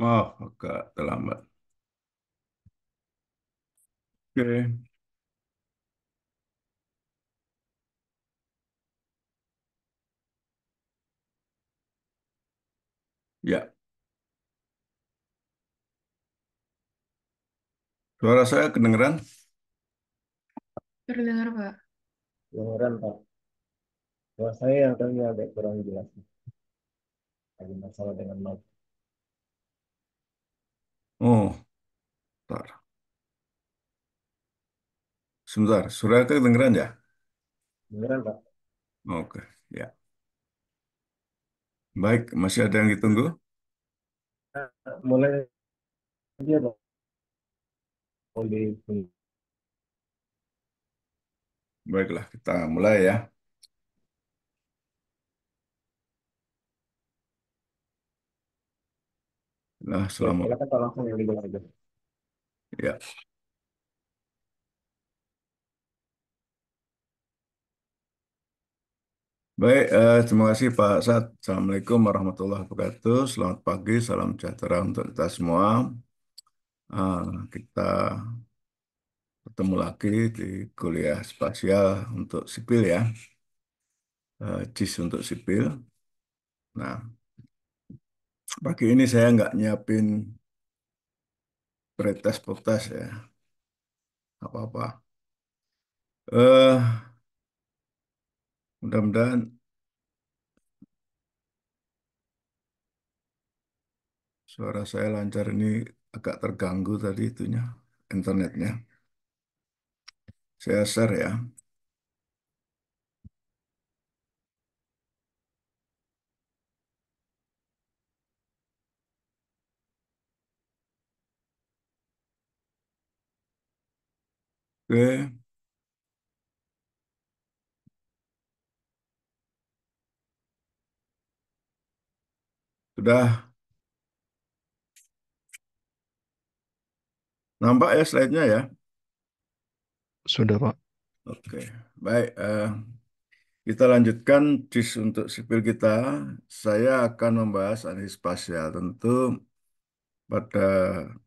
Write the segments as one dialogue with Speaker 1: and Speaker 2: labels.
Speaker 1: Maaf, agak terlambat. Oke, ya. Suara saya kedengeran?
Speaker 2: Terdengar, Pak.
Speaker 3: Kedengeran Pak. Wah, saya yang tadi agak kurang jelas. Ada masalah dengan mic.
Speaker 1: Oh, bentar. Sebentar, suara kedengeran ya?
Speaker 3: Kedengeran Pak.
Speaker 1: Oke, ya. Baik, masih ada yang ditunggu?
Speaker 3: Mulai aja Pak. Mau di
Speaker 1: Baiklah, kita mulai ya. Nah,
Speaker 3: ya,
Speaker 1: selamat.
Speaker 3: silakan Pak langsung yang dimulai aja.
Speaker 1: Ya, baik. Terima kasih Pak Sat. Assalamualaikum warahmatullahi wabarakatuh. Selamat pagi, salam sejahtera untuk kita semua. Kita bertemu lagi di kuliah spasial untuk sipil ya, JIS untuk sipil. Nah, pagi ini saya nggak nyiapin pretest ya, apa-apa. Eh, Mudah-mudahan suara saya lancar ini agak terganggu tadi itunya, internetnya. Saya share ya. Oke, sudah nampak ya slide-nya ya.
Speaker 4: Sudah, Pak.
Speaker 1: Oke, baik. Kita lanjutkan JIS untuk sipil kita. Saya akan membahas analisis spasial. Tentu pada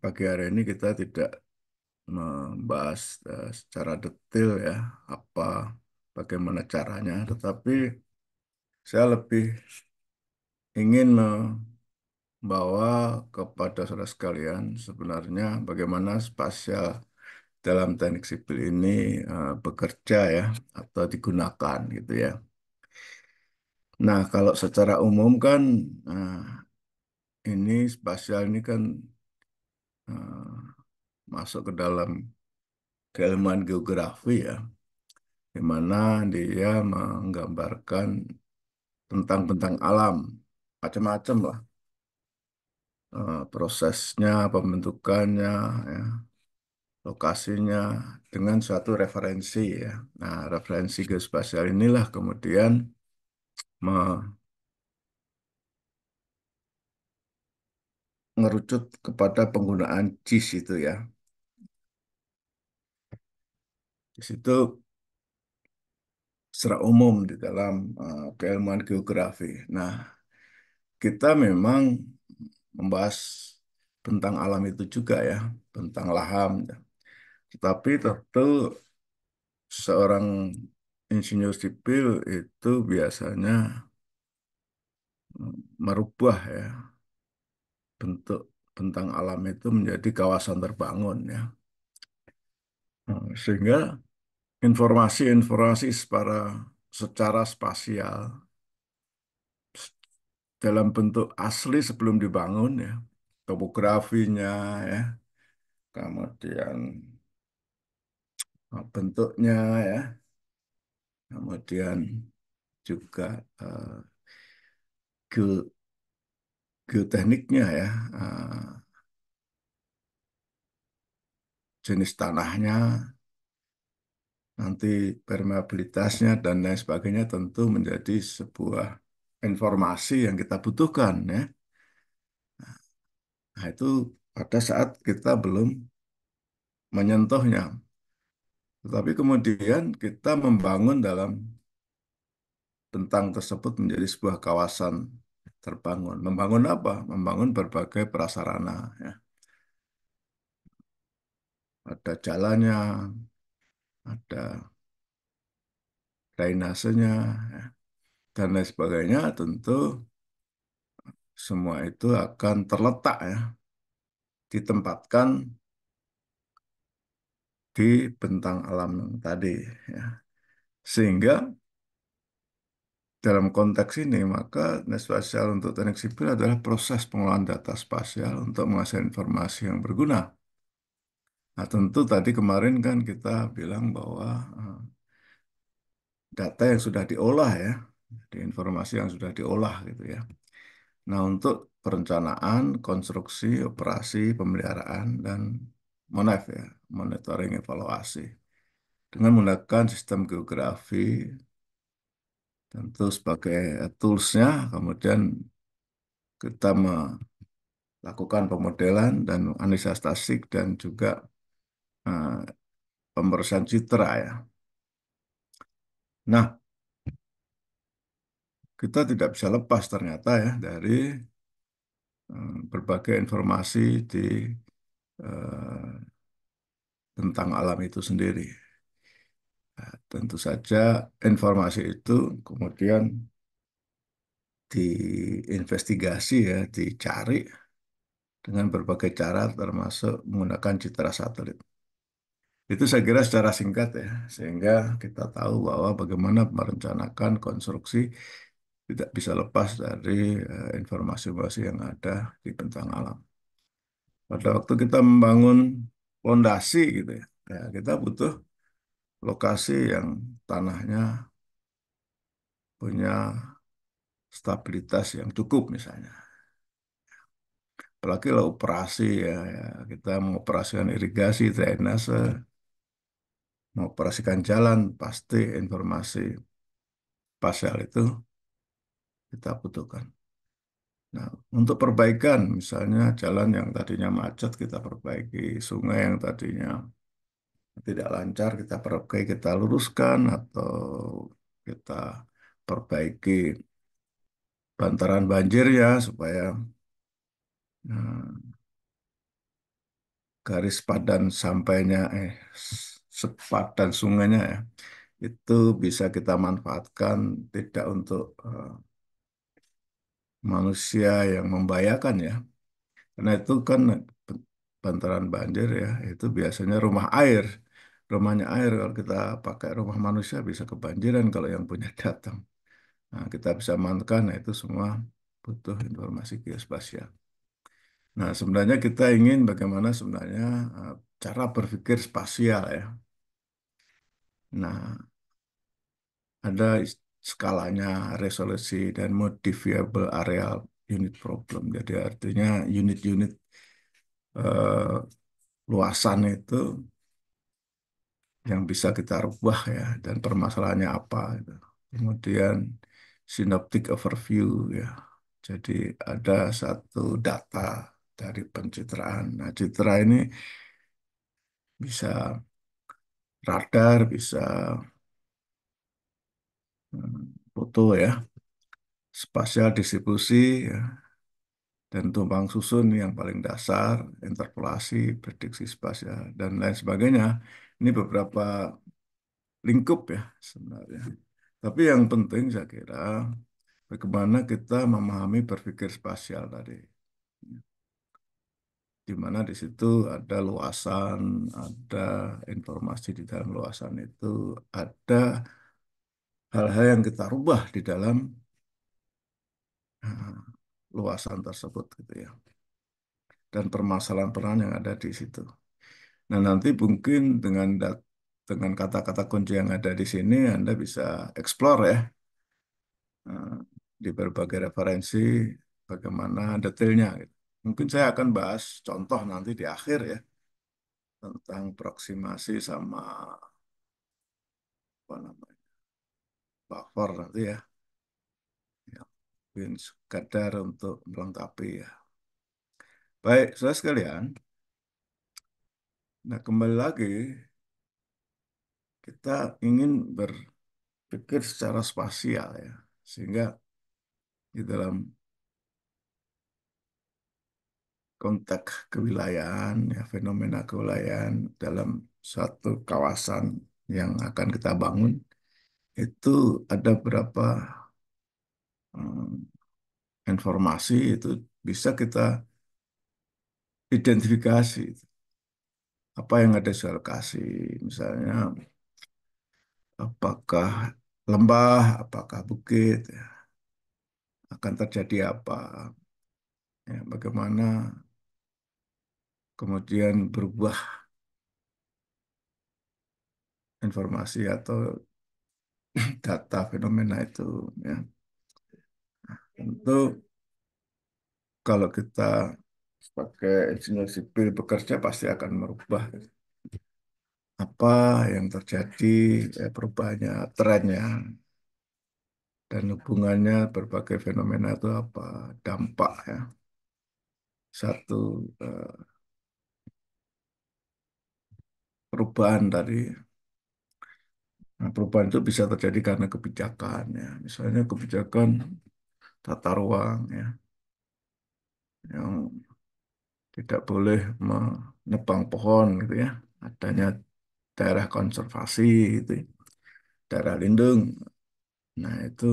Speaker 1: pagi hari ini kita tidak membahas secara detail ya apa bagaimana caranya, tetapi saya lebih ingin membawa kepada saudara sekalian sebenarnya bagaimana spasial dalam teknik sipil ini bekerja ya atau digunakan gitu ya. Nah, kalau secara umum kan ini spasial ini kan eh, masuk ke dalam keilmuan geografi ya, di mana dia menggambarkan tentang bentang alam, macam-macam lah. Prosesnya, pembentukannya, ya, lokasinya, dengan suatu referensi ya. Nah, referensi geospasial inilah kemudian mengerucut kepada penggunaan JIS itu ya. Di situ secara umum di dalam keilmuan geografi. Nah, kita memang membahas tentang alam itu juga ya, tentang laham. Tetapi tentu seorang insinyur sipil itu biasanya merubah ya bentuk bentang alam itu menjadi kawasan terbangun ya. Sehingga informasi-informasi secara spasial dalam bentuk asli sebelum dibangun ya, topografinya ya, kemudian bentuknya ya, kemudian juga geo- geotekniknya ya, jenis tanahnya, nanti permeabilitasnya dan lain sebagainya tentu menjadi sebuah informasi yang kita butuhkan ya. Nah, itu pada saat kita belum menyentuhnya. Tetapi kemudian kita membangun dalam bentang tersebut menjadi sebuah kawasan terbangun. Membangun apa? Membangun berbagai prasarana. Ya. Ada jalannya, ada drainasenya, ya, dan lain sebagainya. Tentu semua itu akan terletak ya, ditempatkan di bentang alam yang tadi. Ya. Sehingga dalam konteks ini, maka teknik spasial untuk teknik sipil adalah proses pengolahan data spasial untuk menghasilkan informasi yang berguna. Nah, tentu tadi kemarin kan kita bilang bahwa data yang sudah diolah ya, di informasi yang sudah diolah gitu ya. Nah, untuk perencanaan, konstruksi, operasi, pemeliharaan, dan MONEF ya, monitoring evaluasi. Dengan menggunakan sistem geografi, tentu sebagai toolsnya, kemudian kita melakukan pemodelan dan analisa statistik dan juga eh, pemeriksaan citra ya. Nah, kita tidak bisa lepas ternyata ya dari berbagai informasi di eh, tentang alam itu sendiri. Nah, tentu saja informasi itu kemudian diinvestigasi ya, dicari dengan berbagai cara termasuk menggunakan citra satelit. Itu saya kira secara singkat ya, sehingga kita tahu bahwa bagaimana merencanakan konstruksi tidak bisa lepas dari informasi-informasi yang ada di bentang alam. Pada waktu kita membangun fondasi gitu ya, ya kita butuh lokasi yang tanahnya punya stabilitas yang cukup misalnya. Apalagi kalau operasi ya, ya kita mengoperasikan irigasi, drainase, mengoperasikan jalan, pasti informasi spasial itu kita butuhkan. Nah, untuk perbaikan, misalnya jalan yang tadinya macet kita perbaiki, sungai yang tadinya tidak lancar kita perbaiki, kita luruskan atau kita perbaiki bantaran banjir ya supaya eh, garis padan sampainya sepadan sungainya ya itu bisa kita manfaatkan tidak untuk manusia yang membahayakan ya. Karena itu kan bantaran banjir ya, itu biasanya rumah air. Rumahnya air, kalau kita pakai rumah manusia bisa kebanjiran kalau yang punya datang. Nah, kita bisa amankan, nah itu semua butuh informasi geospasial. Nah, sebenarnya kita ingin bagaimana sebenarnya cara berpikir spasial ya. Nah, ada skalanya, resolusi, dan modifiable area unit problem. Jadi artinya unit-unit eh, luasan itu yang bisa kita rubah ya dan permasalahannya apa gitu. Kemudian synoptic overview ya. Jadi ada satu data dari pencitraan. Nah, citra ini bisa radar, bisa foto ya, spasial distribusi ya, dan tumpang susun yang paling dasar, interpolasi, prediksi spasial dan lain sebagainya. Ini beberapa lingkup ya sebenarnya. Tapi yang penting saya kira bagaimana kita memahami berpikir spasial tadi. Di mana di situ ada luasan, ada informasi di dalam luasan itu, ada hal-hal yang kita rubah di dalam eh, luasan tersebut gitu ya. Dan permasalahan-permasalahan yang ada di situ. Nah, nanti mungkin dengan kata-kata kunci yang ada di sini Anda bisa explore ya eh, di berbagai referensi bagaimana detailnya gitu. Mungkin saya akan bahas contoh nanti di akhir ya tentang proksimasi sama apa namanya buffer nanti ya. Ya, mungkin sekadar untuk melengkapi ya. Baik, saudara sekalian. Nah, kembali lagi kita ingin berpikir secara spasial ya. Sehingga di dalam konteks kewilayahan, ya, fenomena kewilayahan dalam suatu kawasan yang akan kita bangun, itu ada beberapa eh, informasi itu bisa kita identifikasi apa yang ada di lokasi, misalnya apakah lembah, apakah bukit, ya, akan terjadi apa, ya, bagaimana kemudian berubah informasi atau data fenomena itu, ya. Tentu kalau kita sebagai insinyur sipil bekerja pasti akan merubah apa yang terjadi, ya, perubahannya, trennya, dan hubungannya berbagai fenomena itu apa, dampak, ya, satu perubahan dari, nah, perubahan itu bisa terjadi karena kebijakan, ya, misalnya kebijakan tata ruang, ya, yang tidak boleh menebang pohon gitu, ya, adanya daerah konservasi gitu, ya, daerah lindung. Nah, itu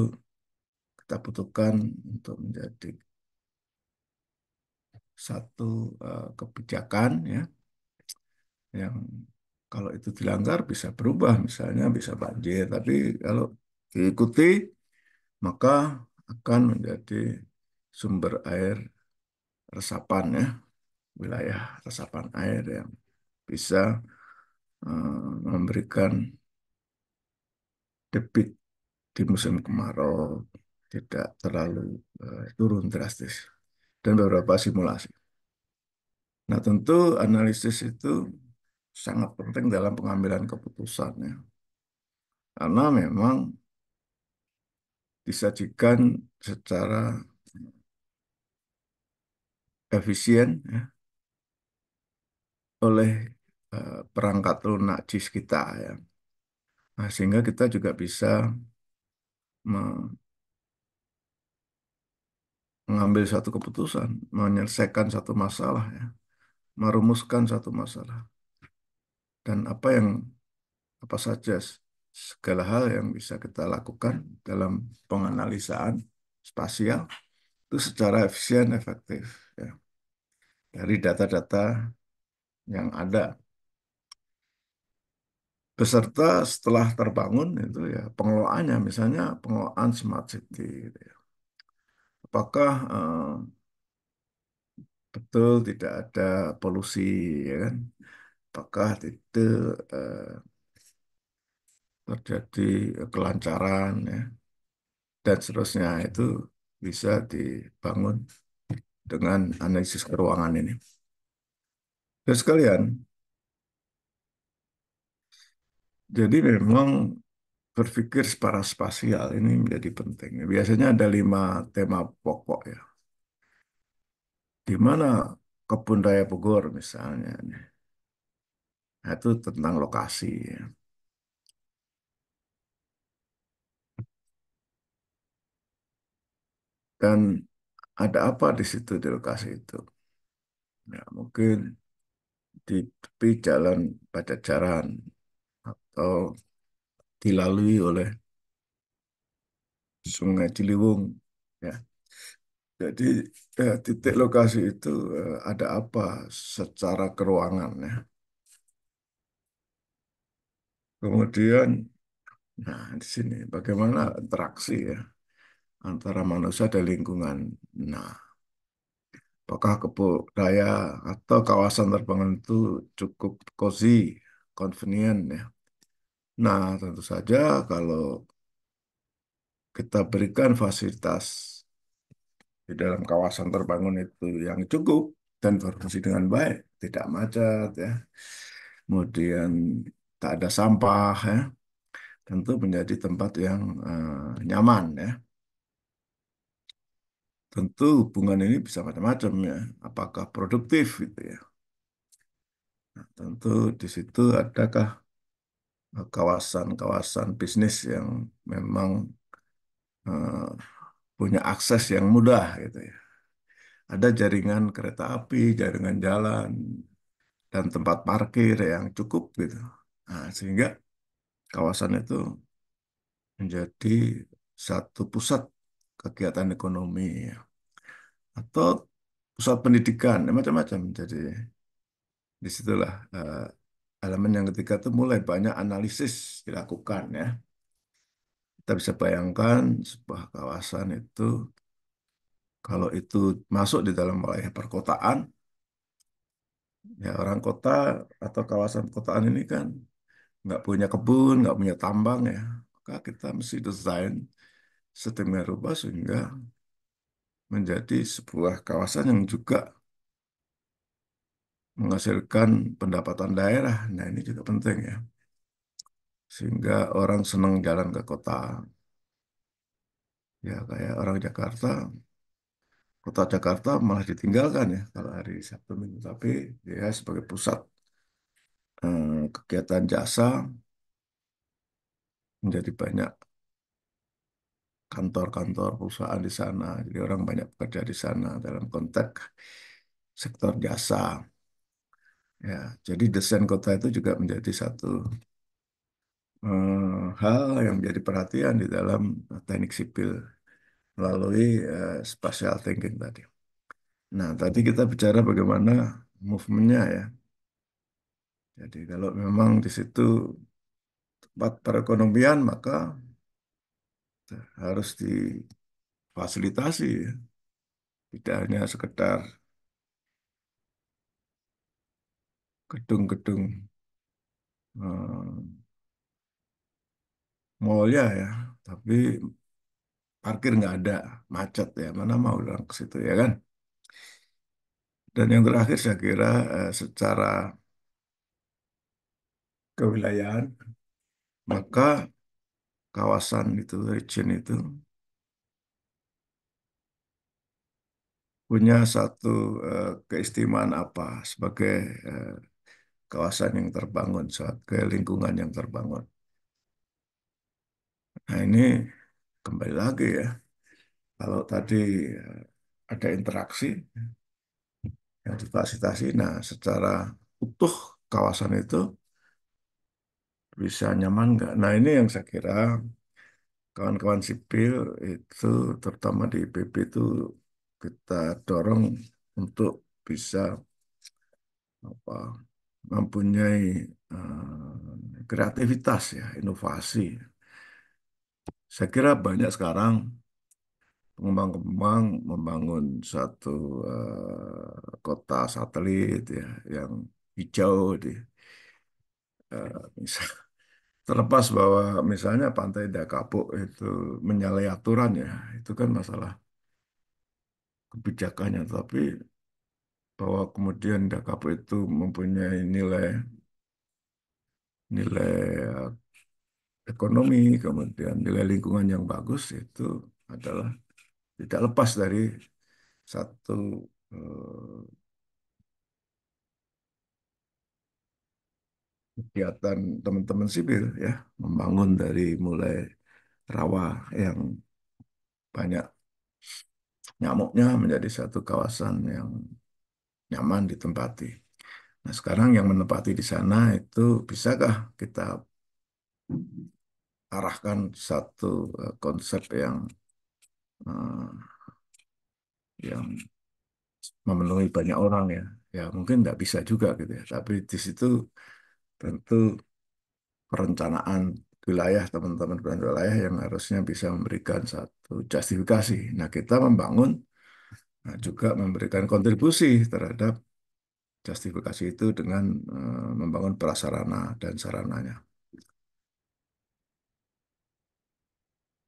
Speaker 1: kita butuhkan untuk menjadi satu kebijakan, ya, yang kalau itu dilanggar bisa berubah, misalnya bisa banjir, tapi kalau diikuti maka akan menjadi sumber air resapan, ya, wilayah resapan air yang bisa memberikan debit di musim kemarau tidak terlalu turun drastis, dan beberapa simulasi. Nah, tentu analisis itu sangat penting dalam pengambilan keputusan, ya, karena memang disajikan secara efisien, ya, oleh perangkat lunak JIS kita, ya. Nah, sehingga kita juga bisa me- mengambil satu keputusan, menyelesaikan satu masalah, ya, merumuskan satu masalah, dan apa saja segala hal yang bisa kita lakukan dalam penganalisaan spasial itu secara efisien, efektif, ya, dari data-data yang ada. Beserta setelah terbangun itu, ya, pengelolaannya, misalnya pengelolaan smart city, gitu, ya. Apakah betul tidak ada polusi, ya kan? Apakah itu eh, terjadi kelancaran, ya, dan seterusnya, itu bisa dibangun dengan analisis keuangan ini. Dan sekalian, jadi memang berpikir secara spasial ini menjadi penting. Biasanya ada 5 tema pokok, ya. Di mana Kebun Raya Bogor misalnya, nah, itu tentang lokasi, ya. Dan ada apa di situ di lokasi itu? Ya, mungkin di tepi jalan Pajajaran atau dilalui oleh Sungai Ciliwung, ya. Jadi titik lokasi itu ada apa secara keruangan, ya. Kemudian, nah, di sini bagaimana interaksi, ya, antara manusia dan lingkungan. Nah, apakah kebun raya atau kawasan terbangun itu cukup cozy, convenient, ya. Nah, tentu saja kalau kita berikan fasilitas di dalam kawasan terbangun itu yang cukup dan berfungsi dengan baik, tidak macet, ya. Kemudian tak ada sampah, ya. Tentu menjadi tempat yang nyaman, ya. Tentu hubungan ini bisa macam-macam, ya. Apakah produktif gitu, ya. Nah, tentu di situ adakah kawasan-kawasan bisnis yang memang eh, punya akses yang mudah gitu, ya. ada jaringan kereta api, jaringan jalan, dan tempat parkir yang cukup gitu. Nah, sehingga kawasan itu menjadi satu pusat kegiatan ekonomi ya. Atau pusat pendidikan, ya, macam-macam. Jadi disitulah elemen yang ketiga itu mulai banyak analisis dilakukan ya. Kita bisa bayangkan sebuah kawasan itu kalau itu masuk di dalam wilayah perkotaan, ya orang kota atau kawasan perkotaan ini kan nggak punya kebun, nggak punya tambang ya. Maka kita mesti desain sedemikian rupa sehingga menjadi sebuah kawasan yang juga menghasilkan pendapatan daerah. Nah, ini juga penting ya. Sehingga orang senang jalan ke kota. Ya, kayak orang Jakarta, kota Jakarta malah ditinggalkan ya kalau hari Sabtu Minggu. Tapi ya sebagai pusat kegiatan jasa menjadi banyak kantor-kantor perusahaan di sana. Jadi orang banyak bekerja di sana dalam konteks sektor jasa. Ya, jadi desain kota itu juga menjadi satu hal yang menjadi perhatian di dalam teknik sipil melalui spatial thinking tadi. Nah, tadi kita bicara bagaimana movementnya ya. Jadi kalau memang di situ tempat perekonomian maka harus difasilitasi ya. Tidak hanya sekedar gedung-gedung eh, mallnya ya, tapi parkir nggak ada, macet ya, mana mau orang ke situ ya kan. Dan yang terakhir saya kira secara kewilayahan, maka kawasan itu, region itu punya satu keistimewaan apa sebagai eh, kawasan yang terbangun, sebagai lingkungan yang terbangun. Nah ini kembali lagi ya, kalau tadi eh, ada interaksi yang difasilitasi, nah secara utuh kawasan itu bisa nyaman nggak? Nah ini yang saya kira kawan-kawan sipil itu terutama di IPB itu kita dorong untuk bisa apa mempunyai kreativitas ya, inovasi. Saya kira banyak sekarang pengembang-pengembang membangun satu kota satelit ya yang hijau di misal terlepas bahwa misalnya Pantai Dakapuk itu menyalahi aturan ya, itu kan masalah kebijakannya, tapi bahwa kemudian Dakapuk itu mempunyai nilai nilai ekonomi, kemudian nilai lingkungan yang bagus itu adalah tidak lepas dari satu eh, kegiatan teman-teman sipil ya, membangun dari mulai rawa yang banyak nyamuknya menjadi satu kawasan yang nyaman ditempati. Nah, sekarang yang menempati di sana itu bisakah kita arahkan satu konsep eh, yang memenuhi banyak orang ya. Ya mungkin nggak bisa juga gitu ya. Tapi di situ tentu perencanaan wilayah teman-teman perencanaan wilayah yang harusnya bisa memberikan satu justifikasi. Nah kita membangun juga memberikan kontribusi terhadap justifikasi itu dengan membangun prasarana dan sarananya.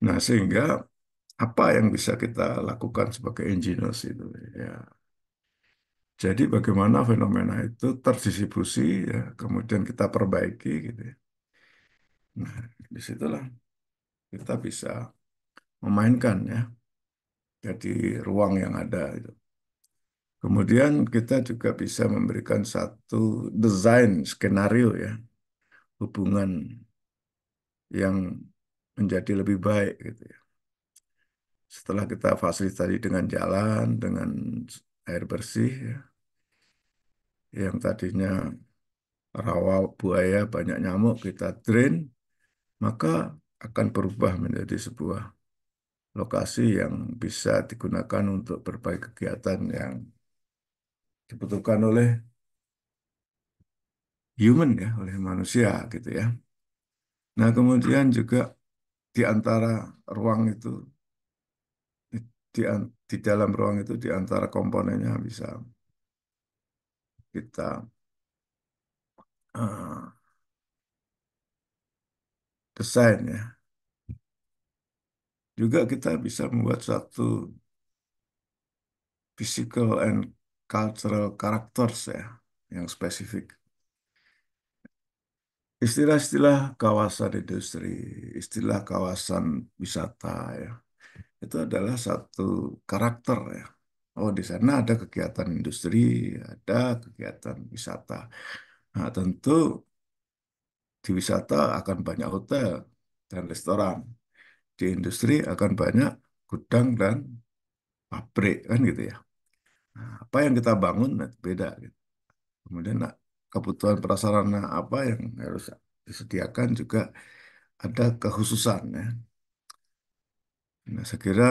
Speaker 1: Nah sehingga apa yang bisa kita lakukan sebagai engineers itu ya. Jadi bagaimana fenomena itu terdistribusi ya, kemudian kita perbaiki gitu ya. Nah, disitulah kita bisa memainkan ya, jadi ruang yang ada itu. Kemudian kita juga bisa memberikan satu desain skenario ya, hubungan yang menjadi lebih baik gitu ya. Setelah kita fasilitasi dengan jalan, dengan air bersih ya, yang tadinya rawa buaya banyak nyamuk kita drain, maka akan berubah menjadi sebuah lokasi yang bisa digunakan untuk berbagai kegiatan yang dibutuhkan oleh human ya, oleh manusia gitu ya. Nah, kemudian juga di antara ruang itu, di dalam ruang itu, di antara komponennya bisa kita eh, desain ya. Juga kita bisa membuat satu physical and cultural characters ya, yang spesifik. Istilah-istilah kawasan industri, istilah kawasan wisata ya, itu adalah satu karakter ya. Oh, di sana ada kegiatan industri, ada kegiatan wisata. Nah, tentu di wisata akan banyak hotel dan restoran. Di industri akan banyak gudang dan pabrik kan gitu ya. Nah, apa yang kita bangun nah, beda gitu. Kemudian nah, kebutuhan prasarana apa yang harus disediakan juga ada kekhususan ya. Nah, saya kira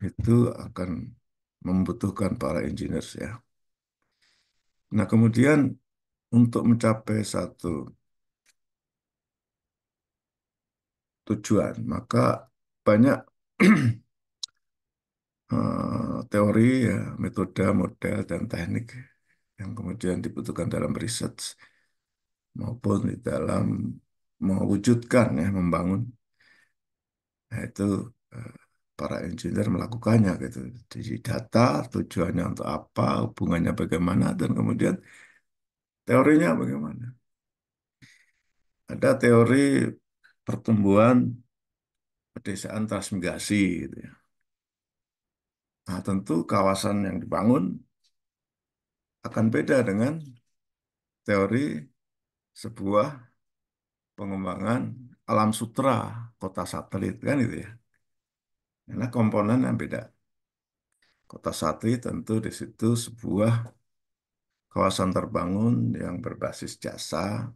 Speaker 1: itu akan membutuhkan para engineers ya. Nah, kemudian untuk mencapai satu tujuan, maka banyak teori ya, metode, model, dan teknik yang kemudian dibutuhkan dalam research maupun di dalam mewujudkan ya, membangun. Nah, itu eh, para engineer melakukannya gitu. Jadi data tujuannya untuk apa, hubungannya bagaimana, dan kemudian teorinya bagaimana. Ada teori pertumbuhan pedesaan transmigrasi gitu ya. Nah, tentu kawasan yang dibangun akan beda dengan teori sebuah pengembangan alam sutra kota satelit kan itu ya. Karena komponen yang beda. Kota satelit tentu di situ sebuah kawasan terbangun yang berbasis jasa.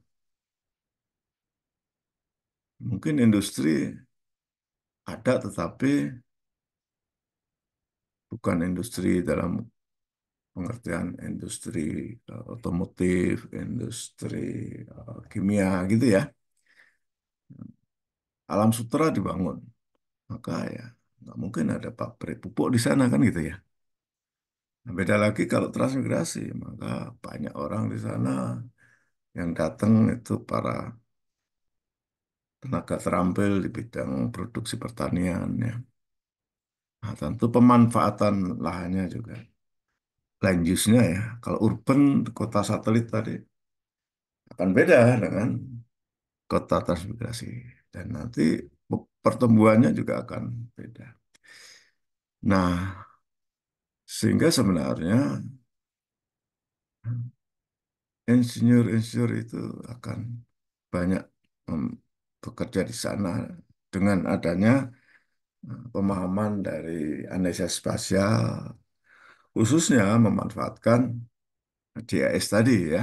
Speaker 1: Mungkin industri ada tetapi bukan industri dalam pengertian industri otomotif, industri kimia gitu ya. Alam sutra dibangun, maka ya nggak mungkin ada pabrik pupuk di sana kan gitu ya. Nah, beda lagi kalau transmigrasi, maka banyak orang di sana yang datang itu para tenaga terampil di bidang produksi pertanian ya. Nah, tentu pemanfaatan lahannya juga, land use-nya ya. Kalau urban kota satelit tadi akan beda dengan kota transmigrasi dan nanti pertumbuhannya juga akan beda. Nah, sehingga sebenarnya insinyur-insinyur itu akan banyak bekerja di sana dengan adanya pemahaman dari analisa spasial, khususnya memanfaatkan GIS tadi ya.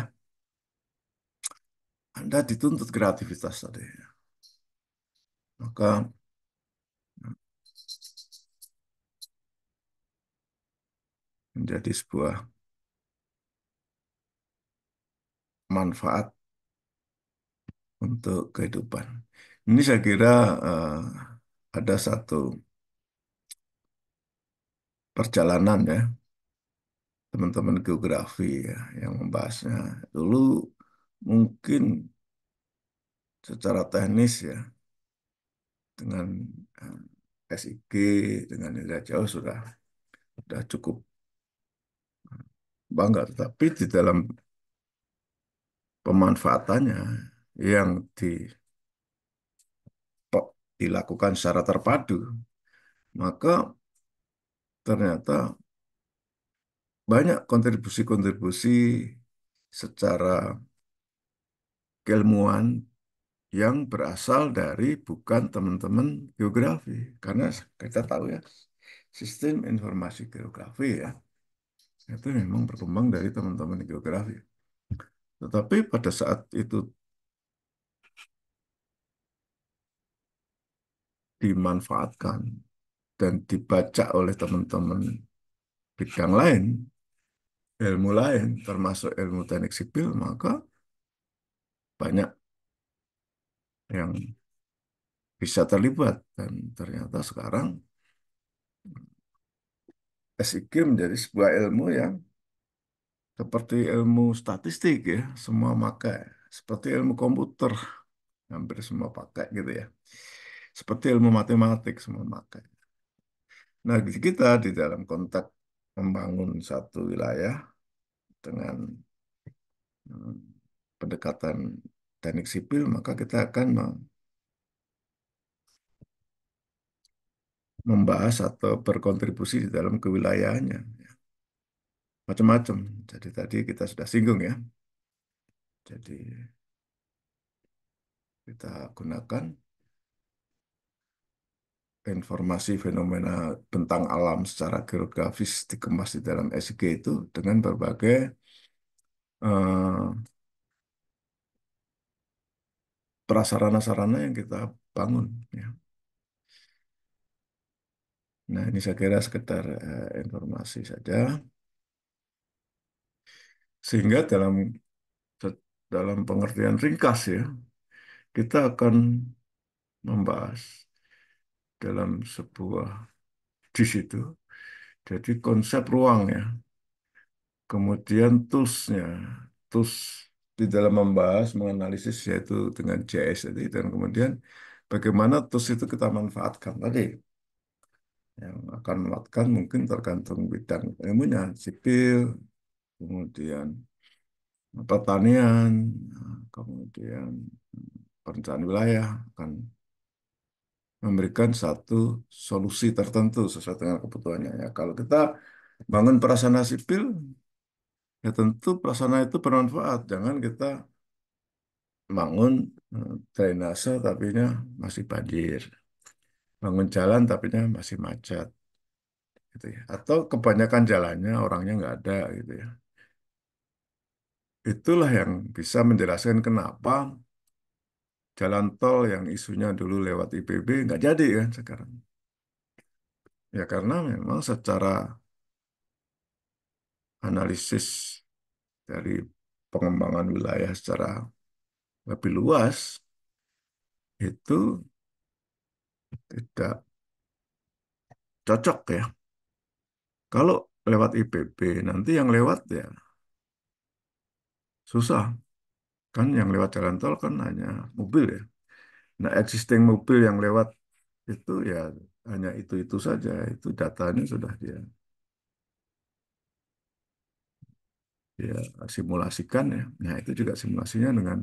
Speaker 1: Anda dituntut kreativitas tadi. Maka menjadi sebuah manfaat untuk kehidupan. Ini saya kira eh, ada satu perjalanan ya, teman-teman geografi ya, yang membahasnya. Dulu mungkin secara teknis ya, dengan SIG, dengan Indra Jauh sudah cukup bangga. Tetapi di dalam pemanfaatannya yang dilakukan secara terpadu, maka ternyata banyak kontribusi-kontribusi secara keilmuan yang berasal dari bukan teman-teman geografi. Karena kita tahu ya, sistem informasi geografi ya, itu memang berkembang dari teman-teman geografi. Tetapi pada saat itu dimanfaatkan dan dibaca oleh teman-teman bidang lain, ilmu lain, termasuk ilmu teknik sipil, maka banyak yang bisa terlibat. Dan ternyata sekarang SIG menjadi sebuah ilmu yang seperti ilmu statistik ya, semua pakai. Seperti ilmu komputer, hampir semua pakai gitu ya. Seperti ilmu matematik, semua pakai. Nah, kita di dalam konteks membangun satu wilayah dengan hmm, pendekatan teknik sipil, maka kita akan membahas atau berkontribusi di dalam kewilayahannya. Macam-macam. Jadi tadi kita sudah singgung ya. Jadi kita gunakan informasi fenomena tentang alam secara geografis dikemas di dalam SG itu dengan berbagai eh, prasarana-sarana yang kita bangun. Ya. Nah, ini saya kira sekedar informasi saja. Sehingga dalam pengertian ringkas ya, kita akan membahas dalam sebuah di situ. Jadi konsep ruang ya, kemudian toolsnya, tools di dalam membahas, menganalisis yaitu dengan JS tadi, dan kemudian bagaimana tools itu kita manfaatkan tadi. Yang akan memanfaatkan mungkin tergantung bidang ilmunya, sipil, kemudian pertanian, kemudian perencanaan wilayah akan memberikan satu solusi tertentu sesuai dengan kebutuhannya. Ya, kalau kita bangun prasarana sipil, ya tentu prasarana itu bermanfaat. Jangan kita bangun drainase tapinya masih banjir, bangun jalan tapinya masih macet, gitu ya. Atau kebanyakan jalannya orangnya nggak ada, gitu ya. Itulah yang bisa menjelaskan kenapa jalan tol yang isunya dulu lewat IPB nggak jadi kan sekarang. Ya karena memang secara analisis dari pengembangan wilayah secara lebih luas itu tidak cocok ya. Kalau lewat IPB nanti yang lewat ya susah kan, yang lewat jalan tol kan hanya mobil ya. Nah, existing mobil yang lewat itu ya hanya itu saja, itu datanya sudah dia simulasikan ya. Nah, itu juga simulasinya dengan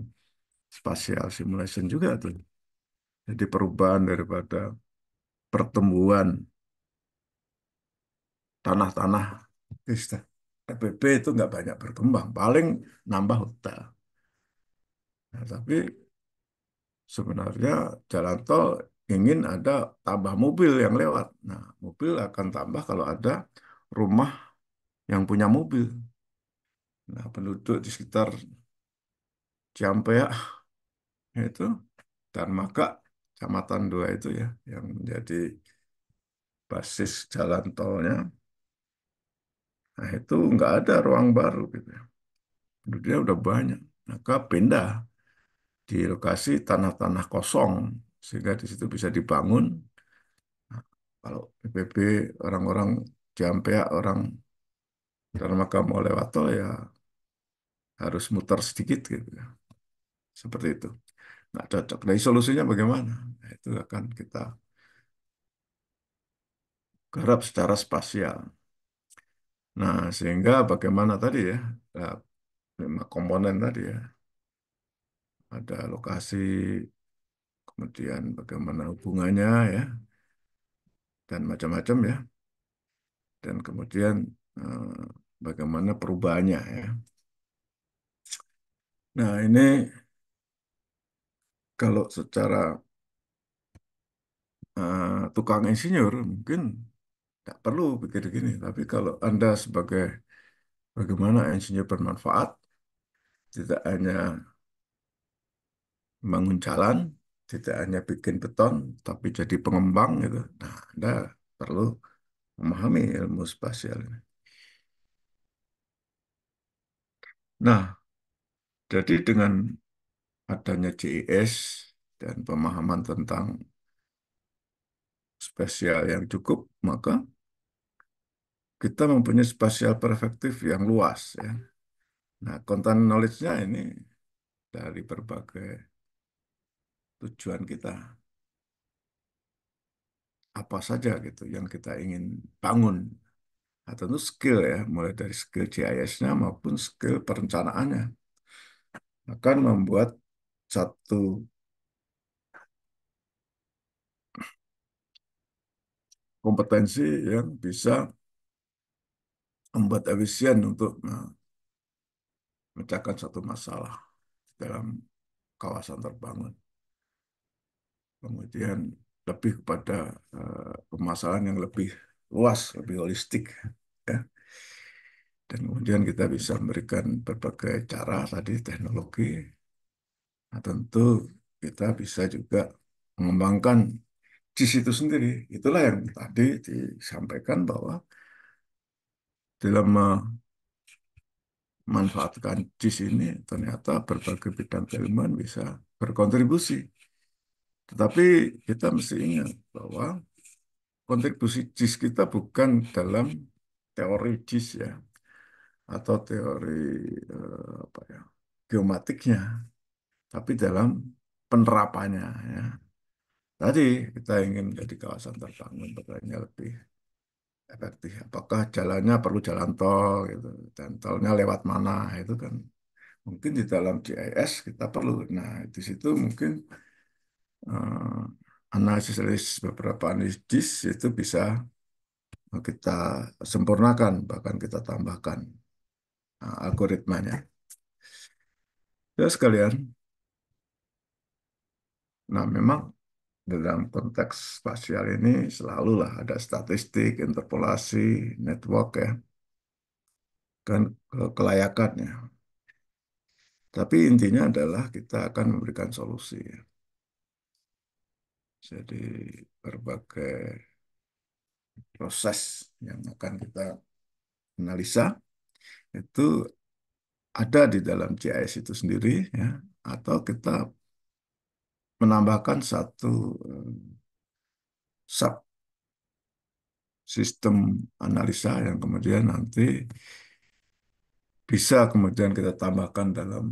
Speaker 1: spatial simulation juga tuh. Jadi perubahan daripada pertumbuhan tanah-tanah PPP itu nggak banyak berkembang, paling nambah hutan. Nah, tapi sebenarnya jalan tol ingin ada tambah mobil yang lewat. Nah, mobil akan tambah kalau ada rumah yang punya mobil. Nah, penduduk di sekitar Ciampea itu dan maka Kecamatan 2 itu ya yang menjadi basis jalan tolnya. Nah, itu nggak ada ruang baru gitu ya. Penduduknya udah banyak. Maka pindah di lokasi tanah-tanah kosong sehingga di situ bisa dibangun. Nah, kalau PPP orang-orang Ciampea orang Darmaka mau lewat tol ya harus muter sedikit gitu ya. Seperti itu. Nggak cocok. Dari solusinya bagaimana? Nah, itu akan kita garap secara spasial. Nah, sehingga bagaimana tadi ya, eh, 5 komponen tadi ya, ada lokasi, kemudian bagaimana hubungannya ya, dan macam-macam ya, dan kemudian eh, bagaimana perubahannya ya. Nah, ini kalau secara tukang insinyur mungkin Tidak perlu pikir gini. Tapi kalau Anda sebagai bagaimana insinyur bermanfaat, tidak hanya membangun jalan, tidak hanya bikin beton, tapi jadi pengembang gitu. Nah, Anda perlu memahami ilmu spasial ini. Nah, jadi dengan adanya JIS dan pemahaman tentang spasial yang cukup, maka kita mempunyai spasial perspektif yang luas ya. Nah, content knowledge-nya ini dari berbagai tujuan kita, apa saja gitu yang kita ingin bangun. Nah, tentu skill ya, mulai dari skill GIS-nya maupun skill perencanaannya akan membuat satu kompetensi yang bisa membuat efisien untuk memecahkan satu masalah dalam kawasan terbangun. Kemudian lebih kepada permasalahan yang lebih luas, lebih holistik, ya. Dan kemudian kita bisa memberikan berbagai cara tadi teknologi. Nah, tentu kita bisa juga mengembangkan JIS itu sendiri. Itulah yang tadi disampaikan bahwa dalam memanfaatkan JIS ini ternyata berbagai bidang keilmuan bisa berkontribusi. Tetapi kita mesti ingat bahwa kontribusi JIS kita bukan dalam teori JIS ya, atau teori apa ya, geomatiknya, tapi dalam penerapannya ya. Tadi kita ingin jadi kawasan terbangun betulnya lebih efektif. Apakah jalannya perlu jalan tol gitu, dan tolnya lewat mana itu kan mungkin di dalam GIS kita perlu. Nah, di situ mungkin eh, analisis beberapa analisis itu bisa kita sempurnakan, bahkan kita tambahkan algoritmanya. Ya sekalian, nah memang dalam konteks spasial ini selalulah ada statistik, interpolasi, network ya, kan kelayakannya. Tapi intinya adalah kita akan memberikan solusi, ya. Jadi berbagai proses yang akan kita analisa itu ada di dalam GIS itu sendiri ya, atau kita menambahkan satu sub sistem analisa yang kemudian nanti bisa kemudian kita tambahkan dalam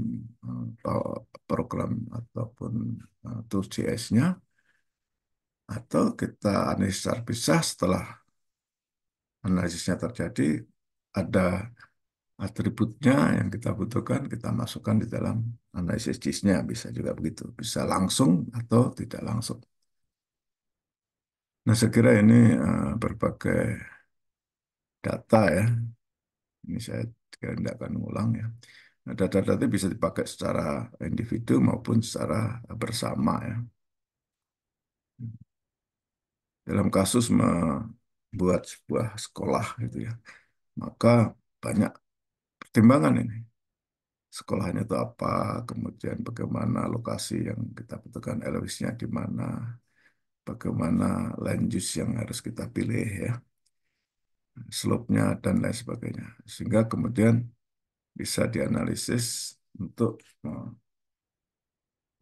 Speaker 1: program ataupun tools GIS-nya, atau kita analisis secara pisah setelah analisisnya terjadi, ada atributnya yang kita butuhkan, kita masukkan di dalam analisis GIS-nya, bisa juga begitu, bisa langsung atau tidak langsung. Nah, saya kira ini berbagai data ya, ini saya kira tidak akan ulang ya. Nah, data-data bisa dipakai secara individu maupun secara bersama ya. Dalam kasus membuat sebuah sekolah gitu ya, maka banyak pertimbangan ini. Sekolahnya itu apa, kemudian bagaimana lokasi yang kita butuhkan, LWS-nya di mana, bagaimana land use yang harus kita pilih ya, slope-nya dan lain sebagainya. Sehingga kemudian bisa dianalisis untuk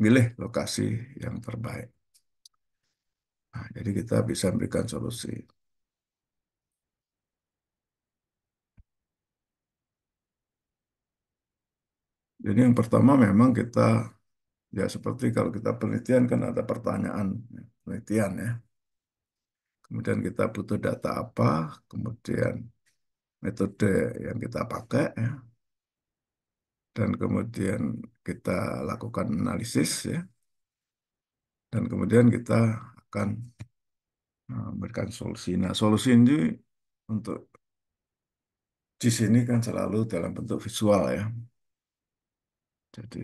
Speaker 1: memilih lokasi yang terbaik. Nah, jadi kita bisa memberikan solusi. Jadi yang pertama memang kita, ya seperti kalau kita penelitian kan ada pertanyaan ya, penelitian ya. Kemudian kita butuh data apa, kemudian metode yang kita pakai ya, dan kemudian kita lakukan analisis ya, dan kemudian kita akan memberikan solusi. Nah, solusi ini untuk di sini kan selalu dalam bentuk visual ya. Jadi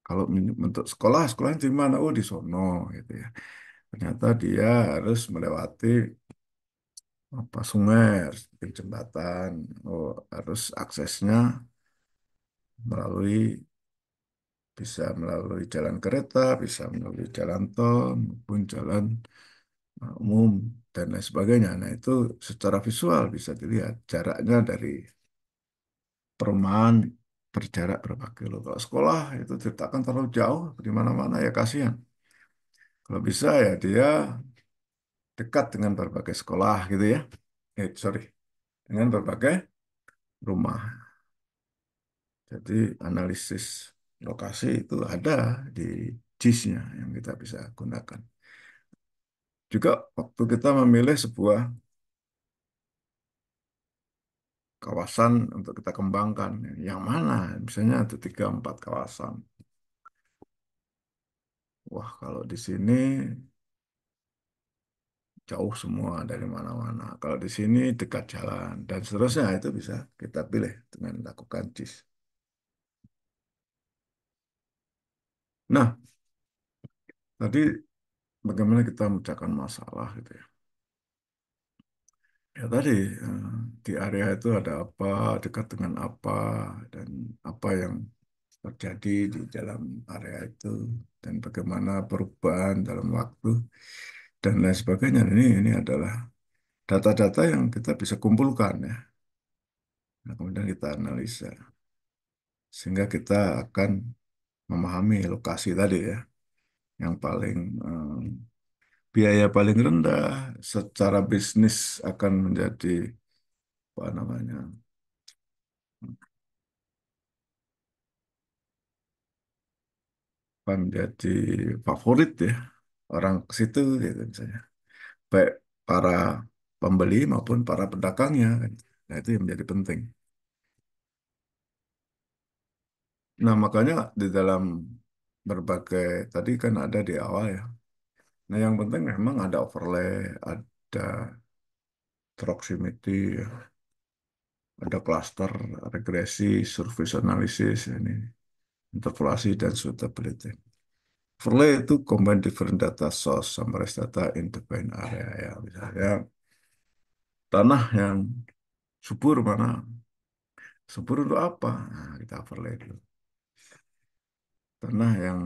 Speaker 1: kalau bentuk sekolah, sekolahnya di mana? Oh, di sono gitu ya. Ternyata dia harus melewati apa sungai, harus bikin jembatan, oh, harus aksesnya melalui bisa melalui jalan kereta, bisa melalui jalan tol maupun jalan umum dan lain sebagainya. Nah, itu secara visual bisa dilihat jaraknya dari perumahan berjarak berapa kilo. Kalau sekolah itu diletakkan terlalu jauh di mana-mana ya kasihan. Kalau bisa ya dia dekat dengan berbagai sekolah gitu ya. Sorry, dengan berbagai rumah. Jadi analisis lokasi itu ada di JIS-nya yang kita bisa gunakan. Juga waktu kita memilih sebuah kawasan untuk kita kembangkan, yang mana? Misalnya ada 3-4 kawasan. Wah, kalau di sini jauh semua dari mana-mana. Kalau di sini dekat jalan dan seterusnya itu bisa kita pilih dengan lakukan JIS. Nah, tadi bagaimana kita memecahkan masalah gitu ya. Ya tadi eh, di area itu ada apa, dekat dengan apa, dan apa yang terjadi di dalam area itu, dan bagaimana perubahan dalam waktu dan lain sebagainya. Ini adalah data-data yang kita bisa kumpulkan ya. Nah, kemudian kita analisa sehingga kita akan memahami lokasi tadi ya, yang paling biaya paling rendah secara bisnis akan menjadi apa namanya akan menjadi favorit ya orang ke situ gitu misalnya, baik para pembeli maupun para pedagangnya kan. Nah, itu yang menjadi penting. Nah, makanya di dalam berbagai tadi kan ada di awal ya. Nah, yang penting memang ada overlay, ada proximity, ya, ada cluster, regresi, surface analysis, ini interpolasi dan suitability. Overlay itu combine different data source, summarize data in defined area ya. Misalnya tanah yang subur mana? Subur untuk apa? Nah, kita overlay dulu. Tanah yang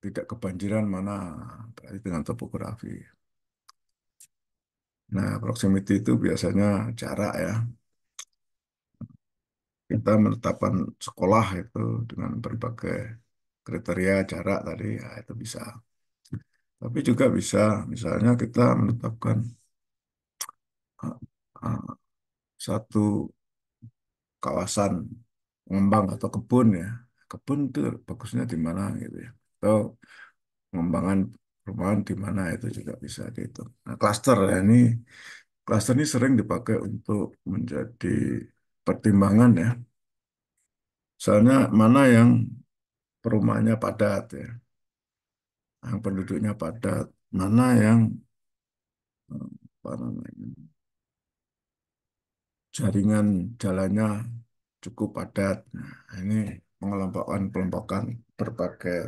Speaker 1: tidak kebanjiran mana? Berarti dengan topografi. Nah, proximity itu biasanya jarak ya. Kita menetapkan sekolah itu dengan berbagai kriteria jarak tadi, ya itu bisa. Tapi juga bisa, misalnya kita menetapkan uh, uh, satu kawasan pengembang atau kebun ya. Kebun itu bagusnya di mana gitu ya. Atau pengembangan perumahan di mana itu juga bisa dihitung. Nah, klaster ya klaster ini sering dipakai untuk menjadi pertimbangan ya. Soalnya mana yang perumahannya padat ya, yang penduduknya padat, mana yang apa namanya, jaringan jalannya cukup padat. Nah, ini pengelompokan berbagai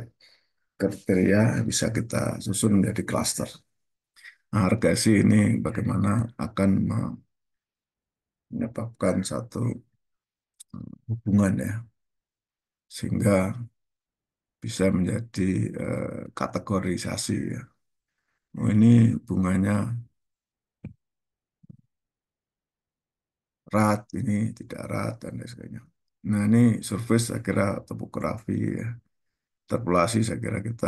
Speaker 1: kriteria bisa kita susun menjadi klaster. Nah, harga sih ini bagaimana akan menyebabkan satu hubungan ya, sehingga bisa menjadi kategorisasi ya. Oh, ini bunganya erat, ini tidak erat dan lain sebagainya. Nah, ini surface saya kira topografi ya. Interpolasi saya kira kita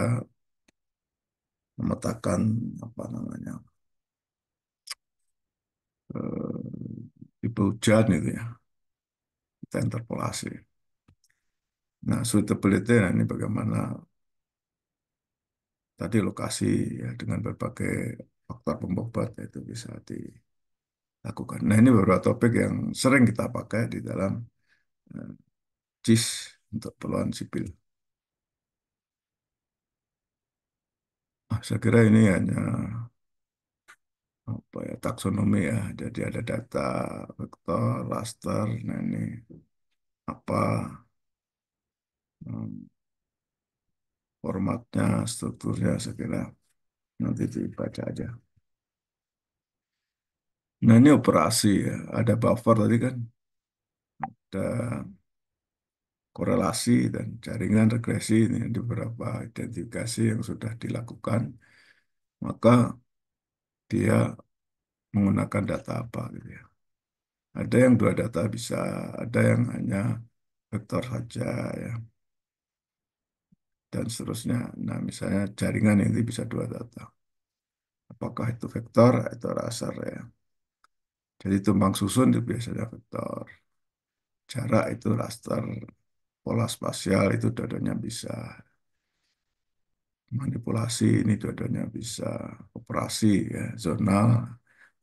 Speaker 1: memetakan apa namanya tipe hujan itu ya. Kita interpolasi. Nah, suitability nah ini bagaimana tadi lokasi ya dengan berbagai faktor pembobat ya, itu bisa dilakukan. Nah, ini beberapa topik yang sering kita pakai di dalam eh, JIS untuk keperluan sipil. Saya kira ini hanya apa ya taksonomi ya. Jadi ada data vektor, raster. Nah, ini apa hmm, formatnya, strukturnya saya kira nanti dibaca aja. Nah, ini operasi ya. Ada buffer tadi kan, ada korelasi dan jaringan regresi ini di beberapa identifikasi yang sudah dilakukan. Maka dia menggunakan data apa gitu ya. Ada yang dua data bisa, ada yang hanya vektor saja ya, dan seterusnya. Nah, misalnya jaringan ini bisa dua data. Apakah itu vektor atau raster ya. Jadi tumpang susun itu biasanya vektor. Jarak itu raster, pola spasial itu dua-duanya bisa. Manipulasi ini dua-duanya bisa. Operasi ya, zonal,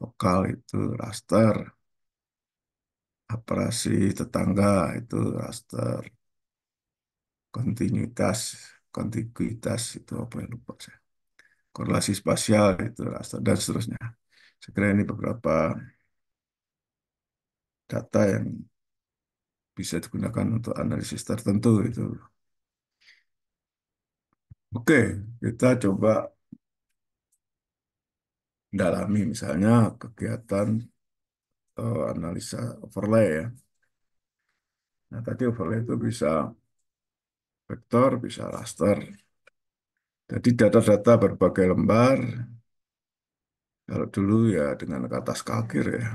Speaker 1: lokal itu raster. Operasi tetangga itu raster. Kontinuitas, kontiguitas itu apa yang lupa saya. Korelasi spasial itu raster dan seterusnya. Saya kira ini beberapa data yang bisa digunakan untuk analisis tertentu itu. Oke, kita coba dalami misalnya kegiatan analisa overlay ya. Nah, tadi overlay itu bisa vektor, bisa raster. Jadi data-data berbagai lembar, kalau dulu ya dengan kata skakir ya,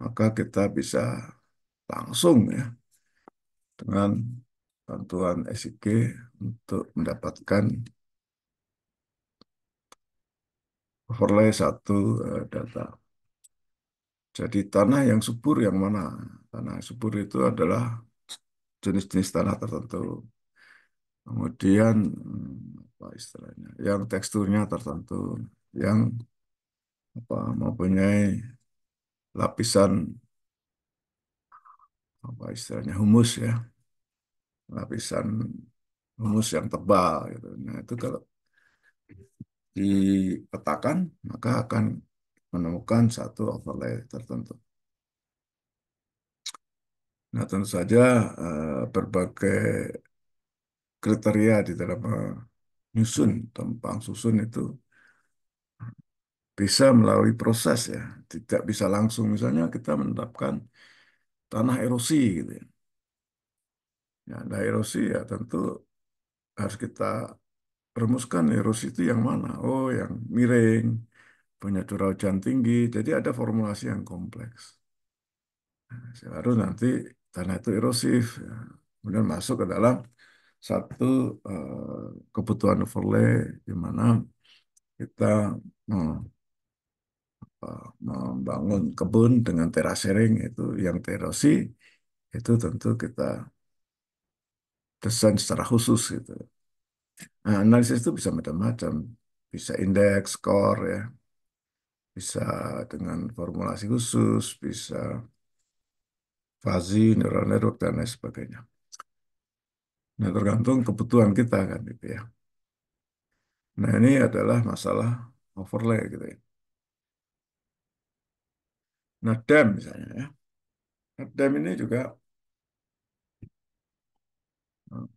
Speaker 1: maka kita bisa langsung ya dengan bantuan SIG untuk mendapatkan overlay satu data. Jadi tanah yang subur yang mana? Tanah yang subur itu adalah jenis-jenis tanah tertentu. Kemudian apa istilahnya? Yang teksturnya tertentu, yang apa mempunyai lapisan apa istilahnya humus ya, lapisan humus yang tebal gitu. Nah, itu kalau dipetakan maka akan menemukan satu overlay tertentu. Nah, tentu saja berbagai kriteria di dalam menyusun tentang susun itu bisa melalui proses ya, tidak bisa langsung. Misalnya kita menetapkan tanah erosi gitu ya. Ya, ada erosi ya tentu harus kita rumuskan erosi itu yang mana. Oh, yang miring, punya curah hujan tinggi. Jadi ada formulasi yang kompleks. Baru nanti tanah itu erosif, ya. Kemudian masuk ke dalam satu kebutuhan overlay di mana kita eh, membangun kebun dengan terasering itu yang terosi itu tentu kita desain secara khusus gitu. Nah, analisis itu bisa macam-macam, bisa indeks, skor ya, bisa dengan formulasi khusus, bisa fuzzy, neural network dan lain sebagainya. Nah, tergantung kebutuhan kita kan gitu ya. Nah, ini adalah masalah overlay gitu ya. Nah, dam misalnya ya. Nah, dam ini juga eh,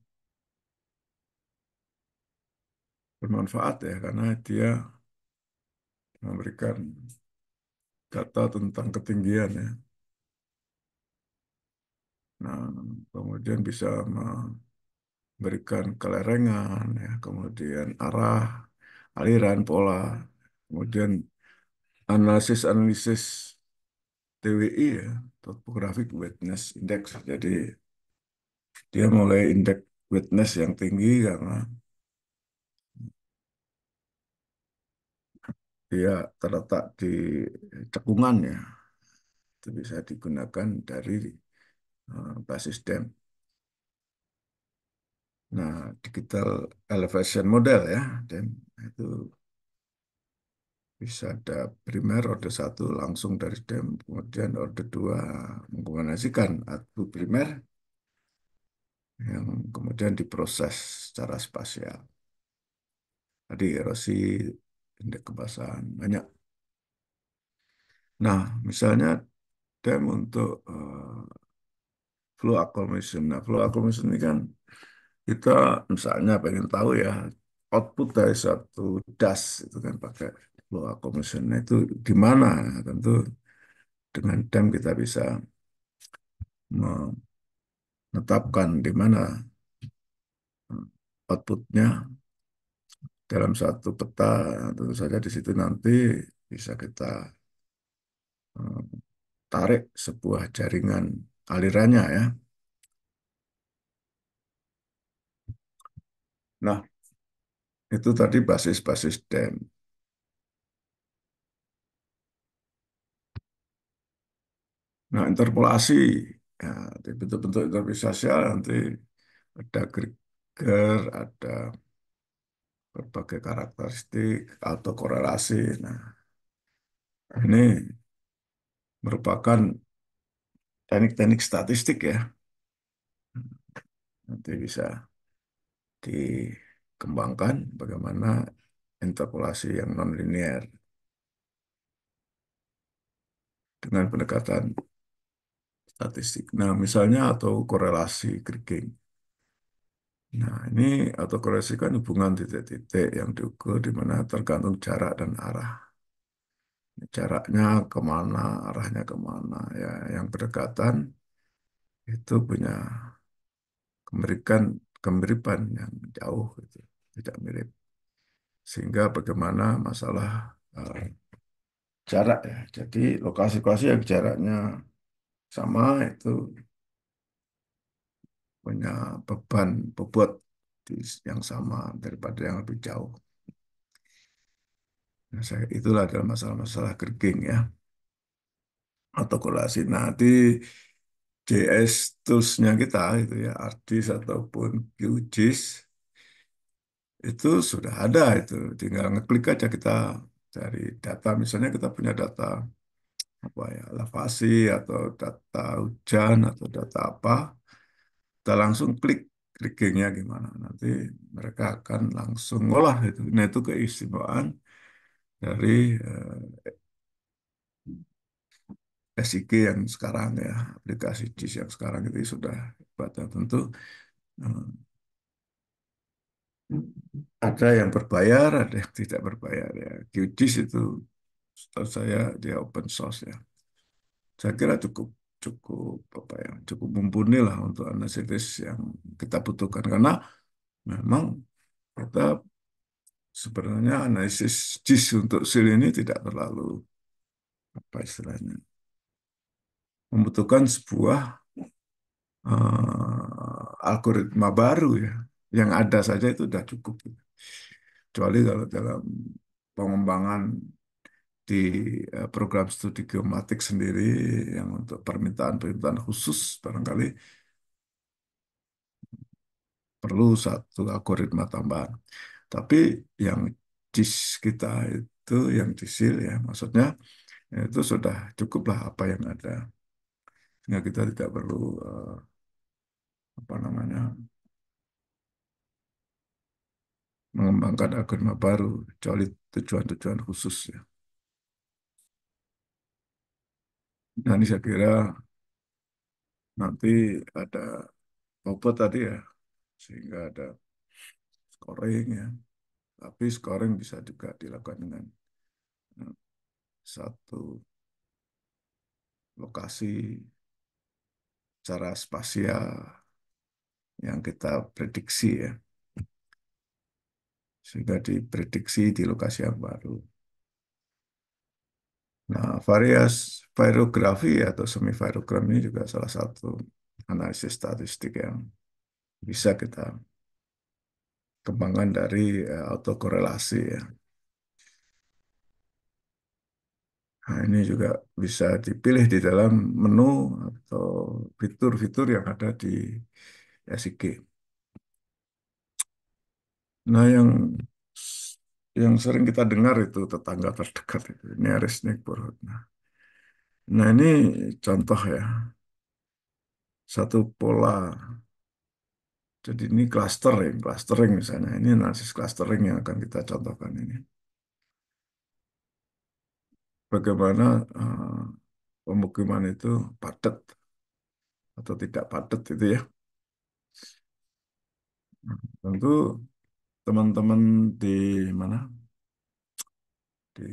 Speaker 1: bermanfaat ya karena dia memberikan data tentang ketinggian ya. Nah, kemudian bisa memberikan kelerengan ya, kemudian arah, aliran, pola, kemudian analisis-analisis TWI ya, Topographic Wetness Index. Jadi dia mulai indeks wetness yang tinggi karena dia terletak di cekungan ya. Itu bisa digunakan dari basis dam. Nah, digital elevation model ya, dan itu bisa ada primer order satu langsung dari dam, kemudian order dua mengkombinasikan atribut primer yang kemudian diproses secara spasial. Tadi erosi, indeks kebasahan, banyak. Nah, misalnya dam untuk flow accumulation. Nah, flow accumulation ini kan kita misalnya pengen tahu ya output dari suatu das itu kan pakai flow accommodation itu gimana? Tentu dengan DEM kita bisa menetapkan di mana outputnya dalam satu peta. Tentu saja di situ nanti bisa kita eh, tarik sebuah jaringan alirannya ya. Nah, itu tadi basis-basis DEM. Nah, interpolasi, ya, di bentuk-bentuk interpolasial nanti ada Krigger, ada berbagai karakteristik atau korelasi. Nah, ini merupakan teknik-teknik statistik ya. Nanti bisa dikembangkan bagaimana interpolasi yang nonlinear dengan pendekatan statistik. Nah, misalnya atau korelasi Kriging. Nah, ini autokorelasi kan hubungan titik-titik yang diukur di mana tergantung jarak dan arah. Jaraknya kemana, arahnya kemana. Ya, yang berdekatan itu punya kemiripan yang jauh, gitu. Tidak mirip. Sehingga bagaimana masalah jarak ya. Jadi lokasi-lokasi yang jaraknya sama itu punya beban bobot yang sama daripada yang lebih jauh. Nah, itulah adalah masalah-masalah kriging ya, atau korelasi. Nah, di JS tools-nya kita itu ya, ArcGIS ataupun QGIS itu sudah ada itu. Tinggal ngeklik aja kita cari data. Misalnya kita punya data apa ya, elevasi atau data hujan atau data apa, kita langsung klik kriggingnya gimana. Nanti mereka akan langsung ngolah itu. Nah, itu keistimewaan dari SIG yang sekarang ya, aplikasi JIS yang sekarang itu sudah hebat. Ya. Tentu eh, ada yang berbayar, ada yang tidak berbayar ya. QGIS itu setahu saya dia open source ya. Saya kira cukup cukup apa ya, cukup mumpuni lah untuk analisis yang kita butuhkan karena memang kita sebenarnya analisis JIS untuk SIL ini tidak terlalu apa istilahnya, membutuhkan sebuah algoritma baru ya. Yang ada saja itu sudah cukup. Kecuali kalau dalam pengembangan di program studi geomatik sendiri yang untuk permintaan-permintaan khusus barangkali perlu satu algoritma tambahan. Tapi yang JIS kita itu, yang JISIL ya, maksudnya itu sudah cukuplah apa yang ada. Sehingga kita tidak perlu apa namanya, mengembangkan algoritma baru, kecuali tujuan-tujuan khusus ya. Nah, ini saya kira nanti ada bobot tadi ya, sehingga ada scoring ya. Tapi scoring bisa juga dilakukan dengan eh, satu lokasi secara spasial yang kita prediksi ya, sehingga diprediksi di lokasi yang baru. Nah, virografi atau semi virogram ini juga salah satu analisis statistik yang bisa kita kembangkan dari autokorelasi ya. Nah, ini juga bisa dipilih di dalam menu atau fitur-fitur yang ada di SIG. Nah, yang sering kita dengar itu tetangga terdekat itu nearest neighborhood. Nah, ini contoh ya, satu pola. Jadi ini clustering misalnya. Ini analisis clustering yang akan kita contohkan ini. Bagaimana pemukiman itu padat atau tidak padat itu ya. Tentu teman-teman di mana? di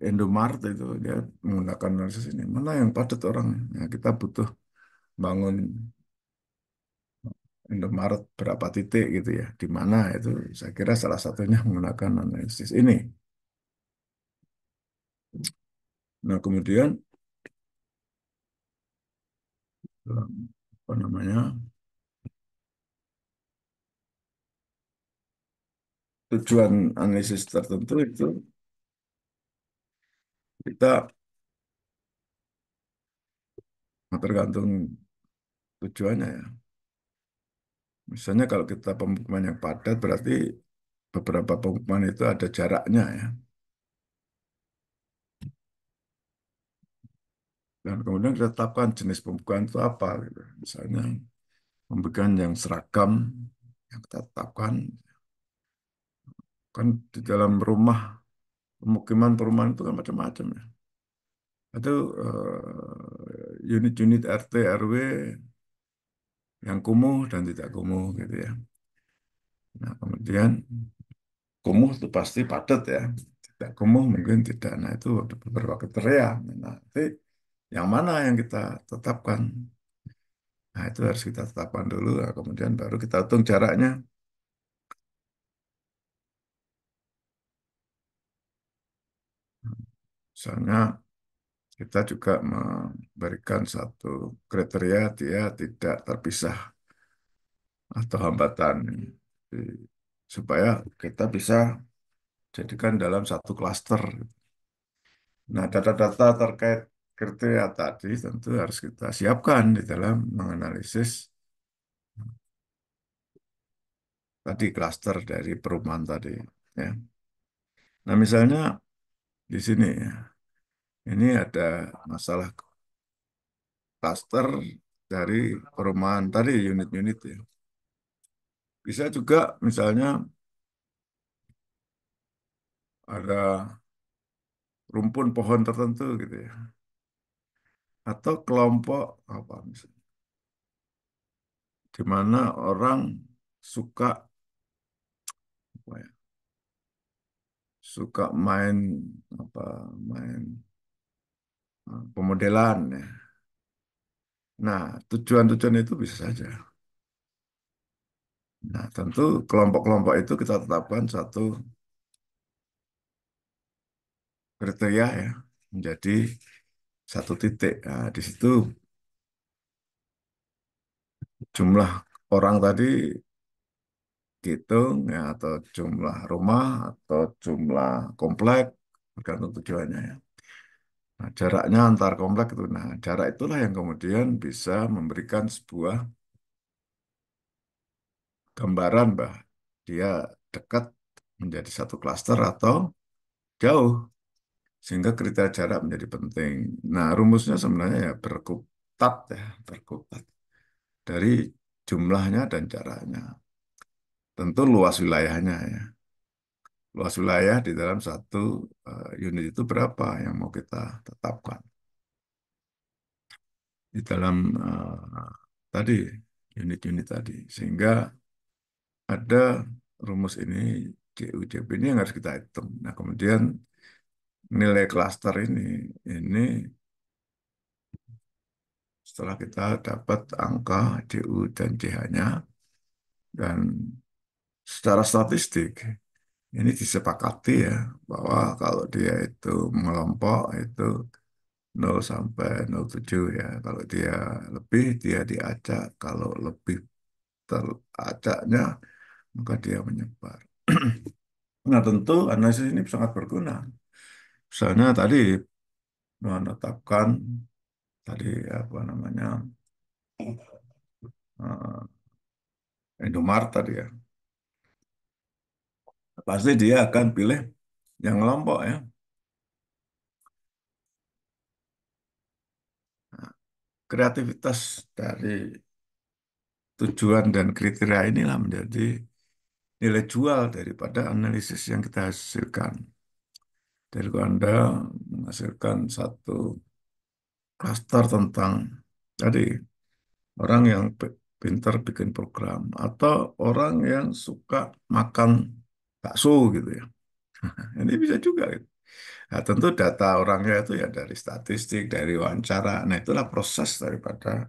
Speaker 1: Indomaret itu dia menggunakan analisis ini. Mana yang padat orang? Ya, kita butuh bangun Indomaret berapa titik gitu ya. Di mana itu saya kira salah satunya menggunakan analisis ini. Nah, kemudian apa namanya? Tujuan analisis tertentu itu kita tergantung tujuannya ya. Misalnya kalau kita pemukiman yang padat berarti beberapa pemukiman itu ada jaraknya ya. Dan kemudian kita tetapkan jenis pemukiman itu apa gitu. Misalnya pemukiman yang seragam yang kita tetapkan kan di dalam rumah pemukiman perumahan itu kan macam-macam ya. Itu unit-unit RT RW yang kumuh dan tidak kumuh gitu ya. Nah, kemudian kumuh itu pasti padat ya. Tidak kumuh mungkin tidak. Nah, itu ada beberapa kriteria. Nah, nanti yang mana yang kita tetapkan? Nah, itu harus kita tetapkan dulu. Nah, kemudian baru kita hitung jaraknya. Misalnya kita juga memberikan satu kriteria dia tidak terpisah atau hambatan. Supaya kita bisa jadikan dalam satu klaster. Nah, data-data terkait kriteria tadi tentu harus kita siapkan di dalam menganalisis tadi klaster dari perumahan tadi. Ya. Nah, misalnya di sini ya, ini ada masalah klaster dari perumahan tadi unit-unit ya. Bisa juga misalnya ada rumpun pohon tertentu gitu ya, atau kelompok apa misalnya, di mana orang suka apa ya, suka main apa main pemodelan ya. Nah, tujuan-tujuan itu bisa saja. Nah, tentu kelompok-kelompok itu kita tetapkan satu kriteria ya menjadi satu titik. Nah, di situ jumlah orang tadi dihitung ya atau jumlah rumah atau jumlah komplek tergantung tujuannya ya. Nah, jaraknya antar komplek itu. Nah, jarak itulah yang kemudian bisa memberikan sebuah gambaran bah dia dekat menjadi satu klaster atau jauh sehingga kriteria jarak menjadi penting. Nah, rumusnya sebenarnya ya berkutat ya, berkutat dari jumlahnya dan jaraknya. Tentu luas wilayahnya ya. Luas wilayah di dalam satu unit itu berapa yang mau kita tetapkan. Di dalam tadi unit-unit tadi. Sehingga ada rumus ini CUCP ini yang harus kita hitung. Nah, kemudian nilai klaster ini setelah kita dapat angka CU dan CH-nya dan secara statistik ini disepakati ya bahwa kalau dia itu mengelompok itu 0 sampai 07 ya. Kalau dia lebih dia diacak, kalau lebih teracaknya maka dia menyebar. Nah, tentu analisis ini sangat berguna. Misalnya tadi menetapkan tadi apa namanya Indomaret tadi ya. Pasti dia akan pilih yang kelompok ya. Nah, kreativitas dari tujuan dan kriteria inilah menjadi nilai jual daripada analisis yang kita hasilkan. Dari Anda menghasilkan satu klaster tentang tadi orang yang pintar bikin program atau orang yang suka makan bakso gitu ya. Ini bisa juga, gitu. Nah, tentu data orangnya itu ya dari statistik, dari wawancara. Nah, itulah proses daripada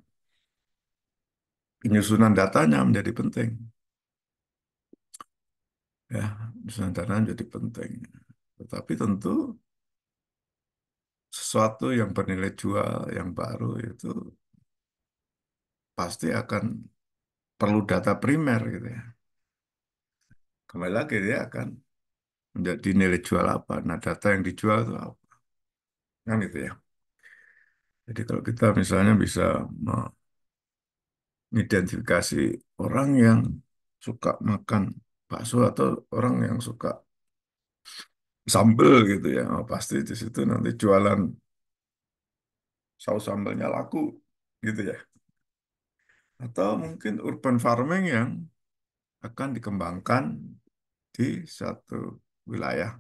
Speaker 1: penyusunan datanya menjadi penting. Ya, penyusunan data menjadi penting. Tetapi tentu sesuatu yang bernilai jual yang baru itu pasti akan perlu data primer gitu ya. Kembali lagi dia akan menjadi nilai jual apa. Nah, data yang dijual itu apa? Kan gitu ya. Jadi kalau kita misalnya bisa mengidentifikasi orang yang suka makan bakso atau orang yang suka sambel gitu ya, oh, pasti di situ nanti jualan saus sambelnya laku gitu ya. Atau mungkin urban farming yang akan dikembangkan di satu wilayah.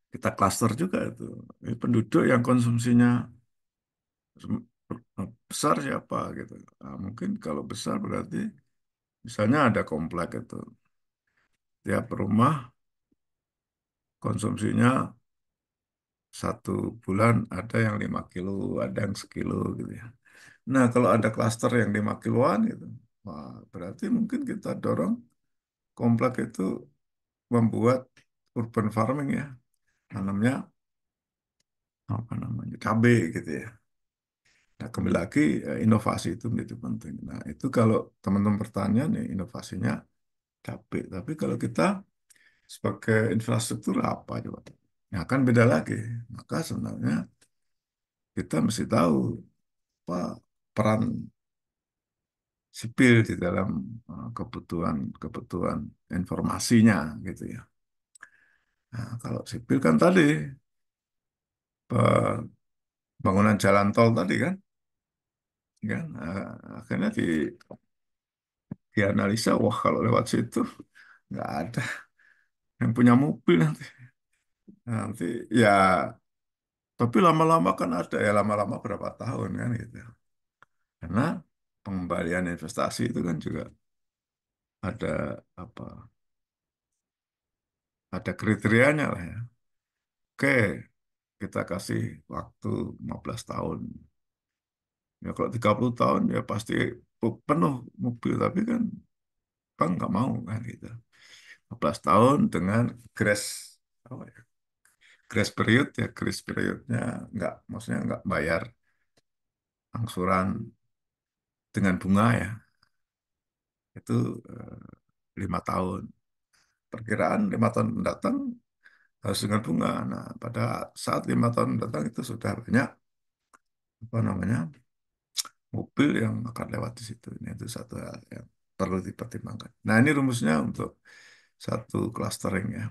Speaker 1: Kita klaster juga itu. Ini penduduk yang konsumsinya besar siapa gitu. Nah, mungkin kalau besar berarti misalnya ada komplek itu. Tiap rumah konsumsinya 1 bulan ada yang 5 kilo, ada yang sekilo gitu ya. Nah, kalau ada klaster yang 5 kiloan gitu, wah, berarti mungkin kita dorong komplek itu membuat urban farming ya, tanamnya apa namanya, cabai gitu ya. Nah, kembali lagi inovasi itu menjadi penting. Nah, itu kalau teman-teman pertanian ya inovasinya cabai. Tapi kalau kita sebagai infrastruktur apa coba? Nah, kan beda lagi. Maka sebenarnya kita mesti tahu apa peran sipil di dalam kebutuhan informasinya gitu ya. Nah, kalau sipil kan tadi pembangunan jalan tol tadi kan akhirnya dianalisa, wah kalau lewat situ nggak ada yang punya mobil nanti ya, tapi lama-lama kan ada ya, lama-lama berapa tahun kan gitu, karena pengembalian investasi itu kan juga ada apa, ada kriterianya lah ya. Oke, kita kasih waktu 15 tahun. Ya kalau 30 tahun ya pasti penuh mobil, tapi kan bank nggak mau kan gitu. 15 tahun dengan grace apa ya? Grace period ya, grace periodnya nggak, maksudnya nggak bayar angsuran dengan bunga ya. Itu 5 tahun. Perkiraan 5 tahun mendatang harus dengan bunga. Nah, pada saat 5 tahun mendatang itu sudah banyak apa namanya mobil yang akan lewat di situ. Ini itu satu hal yang perlu dipertimbangkan. Nah, ini rumusnya untuk satu clustering ya.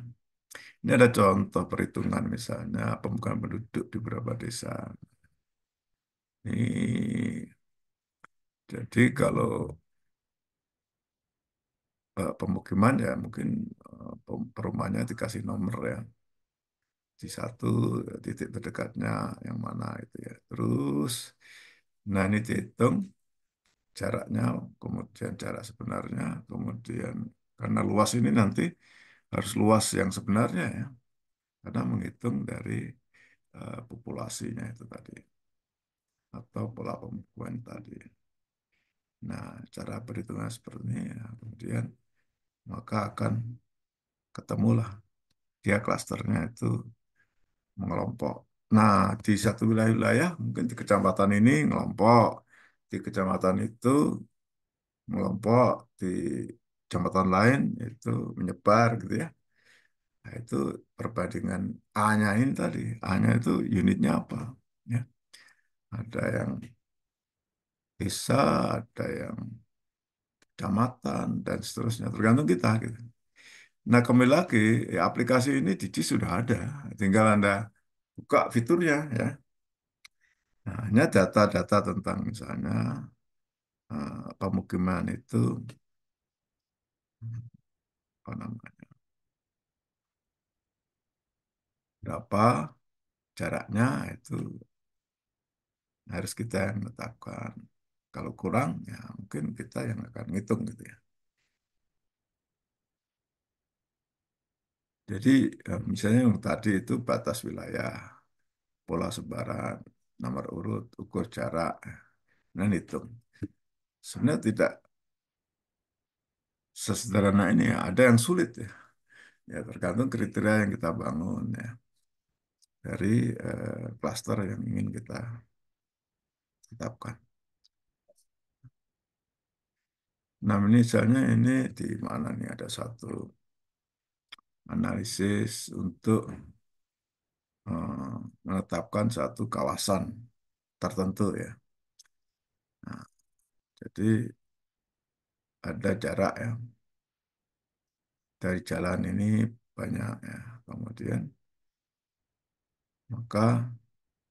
Speaker 1: Ini ada contoh perhitungan misalnya pembukaan penduduk di beberapa desa. Ini jadi kalau pemukiman ya mungkin perumahannya dikasih nomor ya. Di satu titik terdekatnya yang mana itu ya. Terus, nah ini dihitung jaraknya, kemudian jarak sebenarnya, kemudian karena luas ini nanti harus luas yang sebenarnya ya, karena menghitung dari populasinya itu tadi atau pola pemukiman tadi. Nah, cara perhitungan seperti ini ya, kemudian maka akan ketemulah dia klasternya itu mengelompok. Nah, di satu wilayah-wilayah, mungkin di kecamatan ini ngelompok, di kecamatan itu mengelompok, di kecamatan lain itu menyebar gitu ya. Nah, itu perbandingan A-nya ini tadi. A-nya itu unitnya apa? Ya, ada yang desa, ada yang kecamatan, dan seterusnya. Tergantung kita gitu. Nah, kembali lagi, ya, aplikasi ini di JIS sudah ada. Tinggal Anda buka fiturnya ya. Nah, hanya data-data tentang misalnya pemukiman itu apa namanya, berapa jaraknya itu harus kita yang menetapkan. Kalau kurang ya mungkin kita yang akan ngitung gitu ya. Jadi misalnya yang tadi itu batas wilayah, pola sebaran, nomor urut, ukur jarak, dan hitung. Sebenarnya tidak sesederhana ini ya. Ada yang sulit ya. Ya tergantung kriteria yang kita bangun ya dari klaster yang ingin kita tetapkan. Nah, misalnya ini di mana nih ada satu analisis untuk menetapkan satu kawasan tertentu ya. Nah, jadi ada jarak ya dari jalan ini banyak ya. Kemudian maka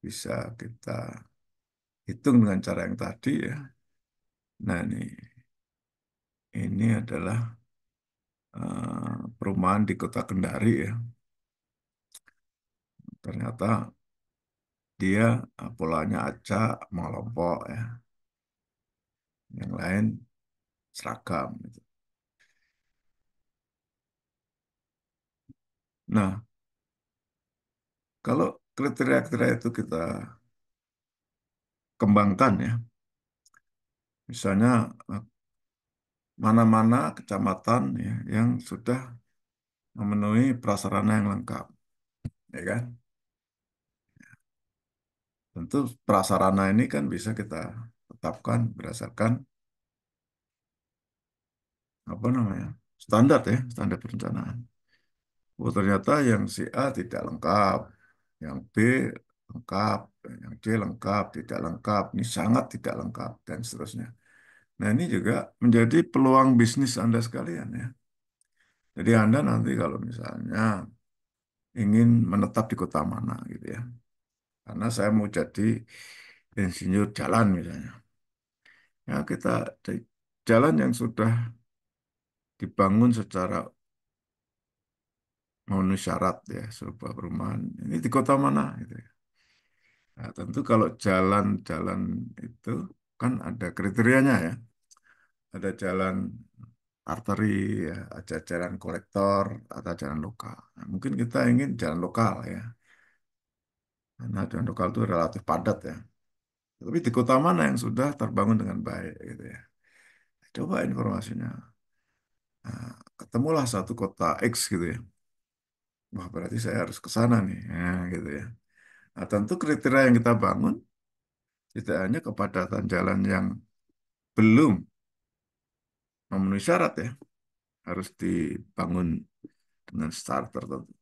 Speaker 1: bisa kita hitung dengan cara yang tadi ya. Nah, ini adalah perumahan di Kota Kendari ya. Ternyata dia polanya acak, mengelompok ya. Yang lain seragam gitu. Nah, kalau kriteria-kriteria itu kita kembangkan ya, misalnya mana-mana kecamatan ya yang sudah memenuhi prasarana yang lengkap, ya kan? Tentu prasarana ini kan bisa kita tetapkan berdasarkan apa namanya standar ya, standar perencanaan. Oh, ternyata yang si A tidak lengkap, yang B lengkap, yang C lengkap, tidak lengkap, ini sangat tidak lengkap, dan seterusnya. Nah, ini juga menjadi peluang bisnis Anda sekalian ya. Jadi Anda nanti kalau misalnya ingin menetap di kota mana gitu ya. Karena saya mau jadi insinyur jalan misalnya. Ya kita jalan yang sudah dibangun secara memenuhi syarat ya sebuah perumahan. Ini di kota mana gitu ya. Nah, tentu kalau jalan-jalan itu kan ada kriterianya ya. Ada jalan arteri, ya, ada jalan kolektor, ada jalan lokal. Nah, mungkin kita ingin jalan lokal ya. Karena jalan lokal itu relatif padat ya. Tapi di kota mana yang sudah terbangun dengan baik gitu ya. Coba informasinya. Nah, ketemulah satu kota X gitu ya. Wah, berarti saya harus ke sana nih. Nah, gitu ya. Nah, tentu kriteria yang kita bangun tidak hanya kepadatan jalan yang belum memenuhi syarat ya, harus dibangun dengan start tertentu.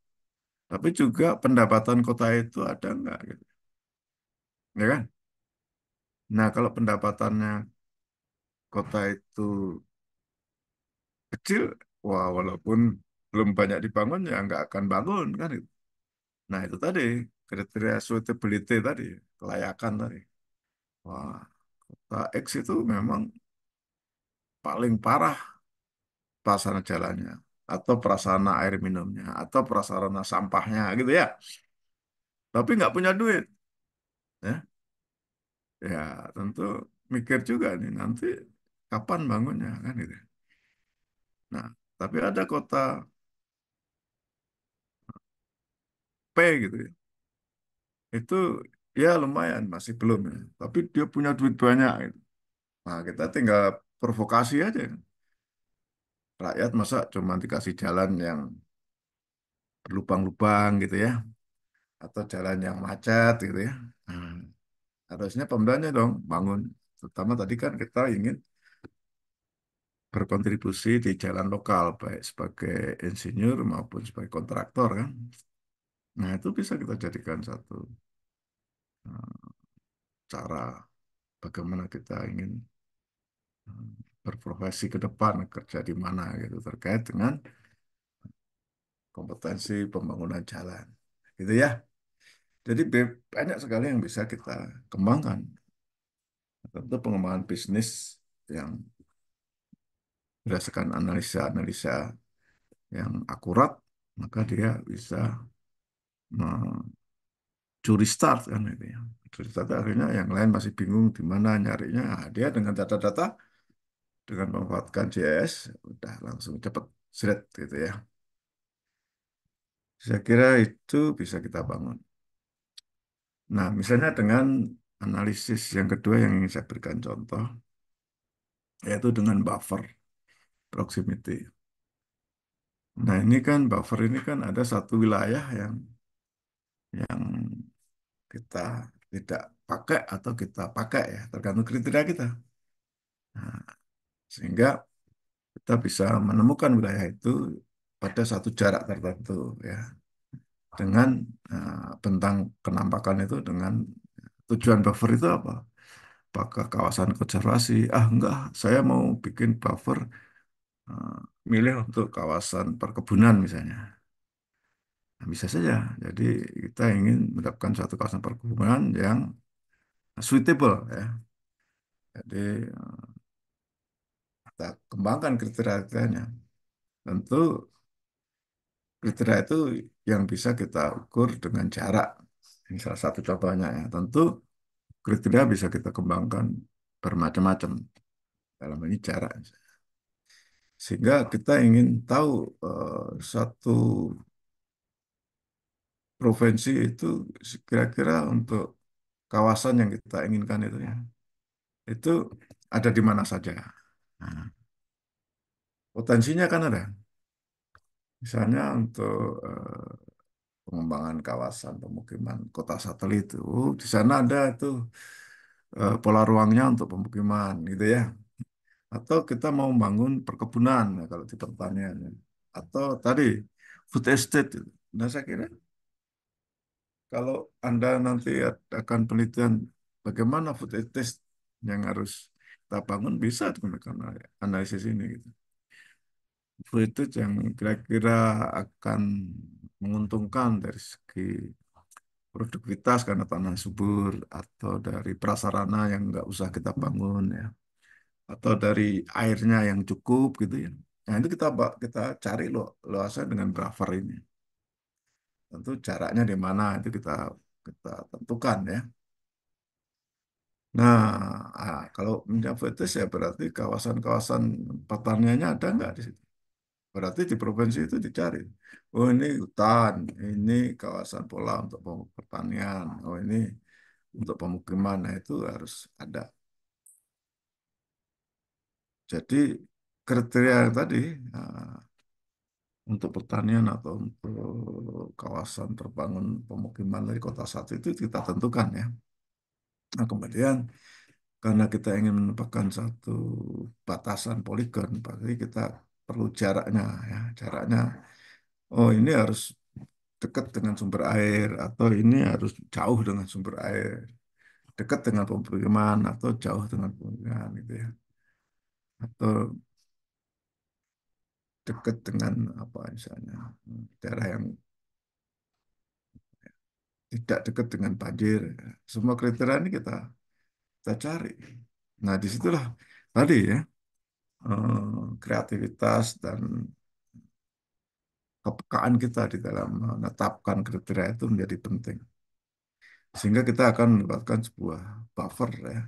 Speaker 1: Tapi juga pendapatan kota itu ada enggak gitu. Ya kan? Nah, kalau pendapatannya kota itu kecil, wah walaupun belum banyak dibangun ya nggak akan bangun kan itu. Nah, itu tadi kriteria suitability tadi, kelayakan tadi. Wah, kota X itu memang paling parah prasarana jalannya atau prasarana air minumnya atau prasarana sampahnya gitu ya. Tapi nggak punya duit, ya. Ya, tentu mikir juga nih nanti kapan bangunnya kan gitu. Nah, tapi ada kota P gitu ya. Itu ya lumayan masih belum ya. Tapi dia punya duit banyak gitu. Nah, kita tinggal provokasi aja. Rakyat masa cuma dikasih jalan yang berlubang-lubang gitu ya. Atau jalan yang macet gitu ya. Nah, harusnya pemerintahnya dong bangun. Terutama tadi kan kita ingin berkontribusi di jalan lokal, baik sebagai insinyur maupun sebagai kontraktor kan. Nah, itu bisa kita jadikan satu eh, cara bagaimana kita ingin eh, berprofesi ke depan, kerja di mana gitu, terkait dengan kompetensi pembangunan jalan. Gitu ya. Jadi banyak sekali yang bisa kita kembangkan. Tentu pengembangan bisnis yang berdasarkan analisa-analisa yang akurat, maka dia bisa mencuri start kan itu ya. Curi start akhirnya yang lain masih bingung di mana nyarinya. Nah, dia dengan data-data, dengan memanfaatkan GIS, udah langsung cepet seret gitu ya. Saya kira itu bisa kita bangun. Nah, misalnya dengan analisis yang kedua yang ingin saya berikan contoh, yaitu dengan buffer proximity. Nah, ini kan buffer ini kan ada satu wilayah yang kita tidak pakai atau kita pakai ya, tergantung kriteria kita. Nah, sehingga kita bisa menemukan wilayah itu pada satu jarak tertentu ya, dengan bentang kenampakan itu dengan tujuan buffer itu apa? Apakah kawasan konservasi? Ah, enggak, saya mau bikin buffer eh, milih untuk kawasan perkebunan misalnya. Nah, bisa saja. Jadi kita ingin mendapatkan suatu kawasan perkebunan yang suitable ya. Jadi kita kembangkan kriteria-kriterianya. Tentu kriteria itu yang bisa kita ukur dengan jarak. Ini salah satu contohnya ya. Tentu kriteria bisa kita kembangkan bermacam-macam dalam ini jarak. Sehingga kita ingin tahu satu provinsi itu kira-kira untuk kawasan yang kita inginkan itu ya, itu ada di mana saja. Nah, potensinya kan ada. Misalnya untuk pengembangan kawasan pemukiman kota satelit itu, di sana ada itu pola ruangnya untuk pemukiman gitu ya. Atau kita mau membangun perkebunan ya, kalau di pertanian. Ya. Atau tadi food estate. Gitu. Nah, saya kira kalau Anda nanti akan penelitian bagaimana food estate yang harus kita bangun, bisa menggunakan analisis ini. Gitu. Food estate yang kira-kira akan menguntungkan dari segi produktivitas karena tanah subur, atau dari prasarana yang nggak usah kita bangun ya, atau dari airnya yang cukup gitu ya. Nah itu kita cari loh luasnya dengan buffer ini. Tentu jaraknya di mana itu kita tentukan ya. Nah, kalau mencapai ya berarti kawasan-kawasan pertaniannya ada nggak di situ? Berarti di provinsi itu dicari. Oh ini hutan, ini kawasan pola untuk pertanian. Oh ini untuk pemukiman. Nah itu harus ada. Jadi kriteria yang tadi untuk pertanian atau untuk kawasan terbangun pemukiman dari kota satu itu kita tentukan ya. Nah kemudian karena kita ingin menetapkan satu batasan poligon, berarti kita perlu jaraknya ya. Jaraknya, oh ini harus dekat dengan sumber air atau ini harus jauh dengan sumber air, dekat dengan pemukiman atau jauh dengan pemukiman gitu ya. Atau dekat dengan apa misalnya daerah yang tidak dekat dengan banjir. Semua kriteria ini kita cari. Nah, disitulah tadi ya kreativitas dan kepekaan kita di dalam menetapkan kriteria itu menjadi penting. Sehingga kita akan mendapatkan sebuah buffer ya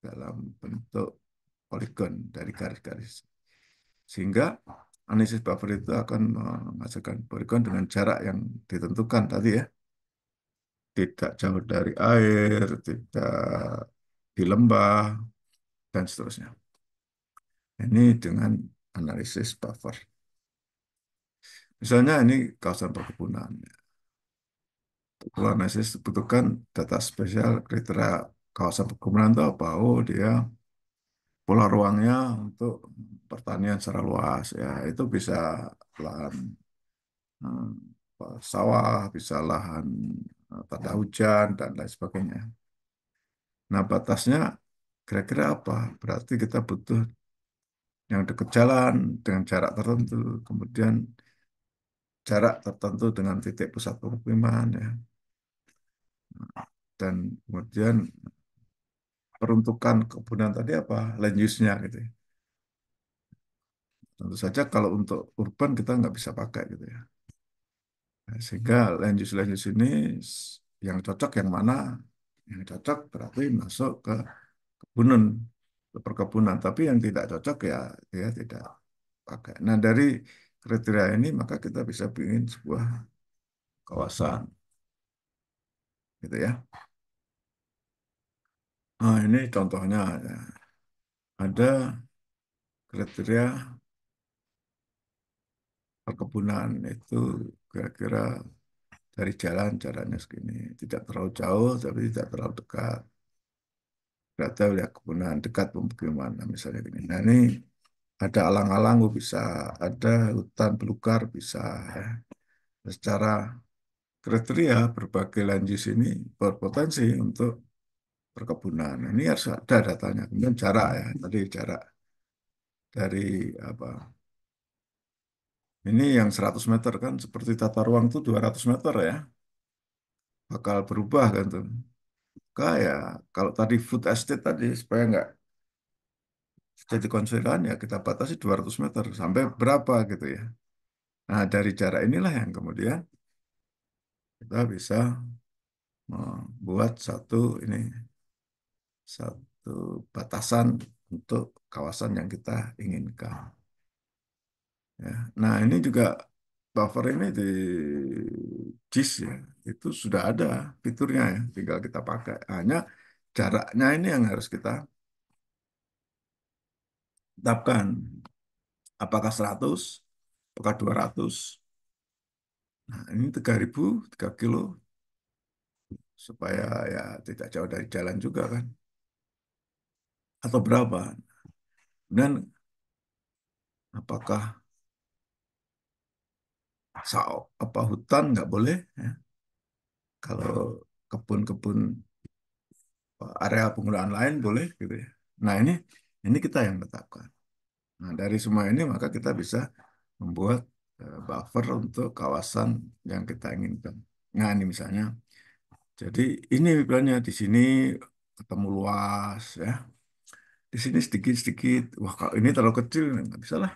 Speaker 1: dalam bentuk poligon dari garis-garis. Sehingga analisis buffer itu akan menghasilkan poligon dengan jarak yang ditentukan tadi ya. Tidak jauh dari air, tidak di lembah, dan seterusnya. Ini dengan analisis buffer. Misalnya ini kawasan perkebunan. Kalau analisis butuhkan data spesial kriteria kawasan perkebunan itu apa? Oh, dia pola ruangnya untuk pertanian secara luas. Ya, itu bisa lahan sawah, bisa lahan tanda hujan, dan lain sebagainya. Nah, batasnya kira-kira apa? Berarti kita butuh yang dekat jalan dengan jarak tertentu, kemudian jarak tertentu dengan titik pusat pemukiman, ya, dan kemudian peruntukan kebunan tadi apa, land use-nya gitu ya. Tentu saja kalau untuk urban kita nggak bisa pakai gitu ya. Nah, sehingga land use ini yang cocok yang mana? Yang cocok berarti masuk ke kebunan, ke perkebunan. Tapi yang tidak cocok ya dia tidak pakai. Nah dari kriteria ini maka kita bisa bikin sebuah kawasan, gitu ya. Nah, ini contohnya ya. Ada kriteria perkebunan itu kira-kira dari jalan caranya segini, tidak terlalu jauh tapi tidak terlalu dekat. Tidak tahu ya kebunan dekat pemukiman, nah, misalnya gini. Nah ini ada alang-alang bisa, ada hutan belukar bisa. Ya. Secara kriteria berbagai land use ini berpotensi untuk perkebunan. Nah, ini harus ada datanya. Kemudian jarak ya, tadi jarak dari apa? Ini yang 100 meter kan seperti tata ruang itu 200 meter ya, bakal berubah kan tuh. Kayak kalau tadi food estate tadi supaya nggak jadi konsideran ya kita batasi 200 meter sampai berapa gitu ya. Nah dari jarak inilah yang kemudian kita bisa membuat satu batasan untuk kawasan yang kita inginkan. Ya. Nah ini juga buffer ini di JIS ya itu sudah ada fiturnya ya, tinggal kita pakai. Hanya jaraknya ini yang harus kita tetapkan. Apakah 100, apakah 200. Nah, ini 3.000, 3 kilo, supaya ya tidak jauh dari jalan juga kan. Atau berapa. Dan apakah apa hutan nggak boleh, ya. Kalau kebun-kebun area penggunaan lain boleh gitu ya. Nah ini kita yang tetapkan. Nah dari semua ini maka kita bisa membuat buffer untuk kawasan yang kita inginkan. Nah ini misalnya, jadi ini plannya di sini ketemu luas ya. Di sini sedikit-sedikit. Wah, kalau ini terlalu kecil, nggak bisa lah.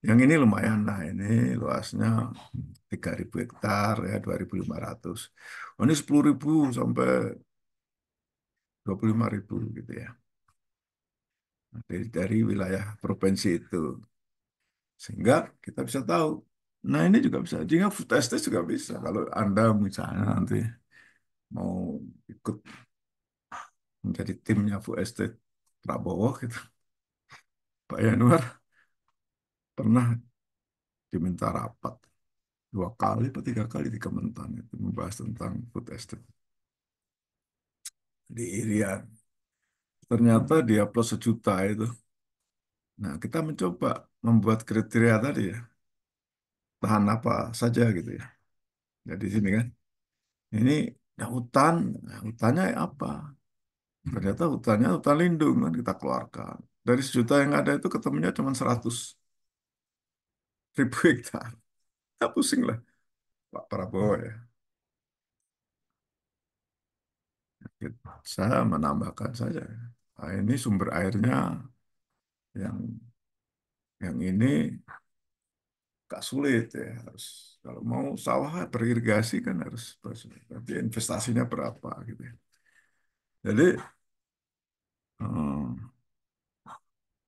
Speaker 1: Yang ini lumayan. Nah, ini luasnya 3.000 hektar, ya 2.500. Oh, ini 10.000 sampai 25.000 gitu ya. Dari wilayah provinsi itu. Sehingga kita bisa tahu. Nah, ini juga bisa. Jika food estate juga bisa. Kalau Anda misalnya nanti mau ikut menjadi timnya food estate Prabowo gitu. Pak Yanuar pernah diminta rapat 2 kali atau 3 kali di Kementan itu membahas tentang food estate di Irian. Ternyata dia plus 1 juta itu. Nah, kita mencoba membuat kriteria tadi ya, tahan apa saja gitu ya. Jadi di sini kan, ini ya hutan, nah, hutannya apa? Ternyata hutannya hutan lindung kan kita keluarkan. Dari 1 juta yang ada itu ketemunya cuma 100.000 hektar. Ya pusing lah Pak Prabowo ya. Saya menambahkan saja. Nah, ini sumber airnya yang ini gak sulit ya harus kalau mau sawah beririgasi kan harus tapi investasinya berapa gitu ya. Jadi eh,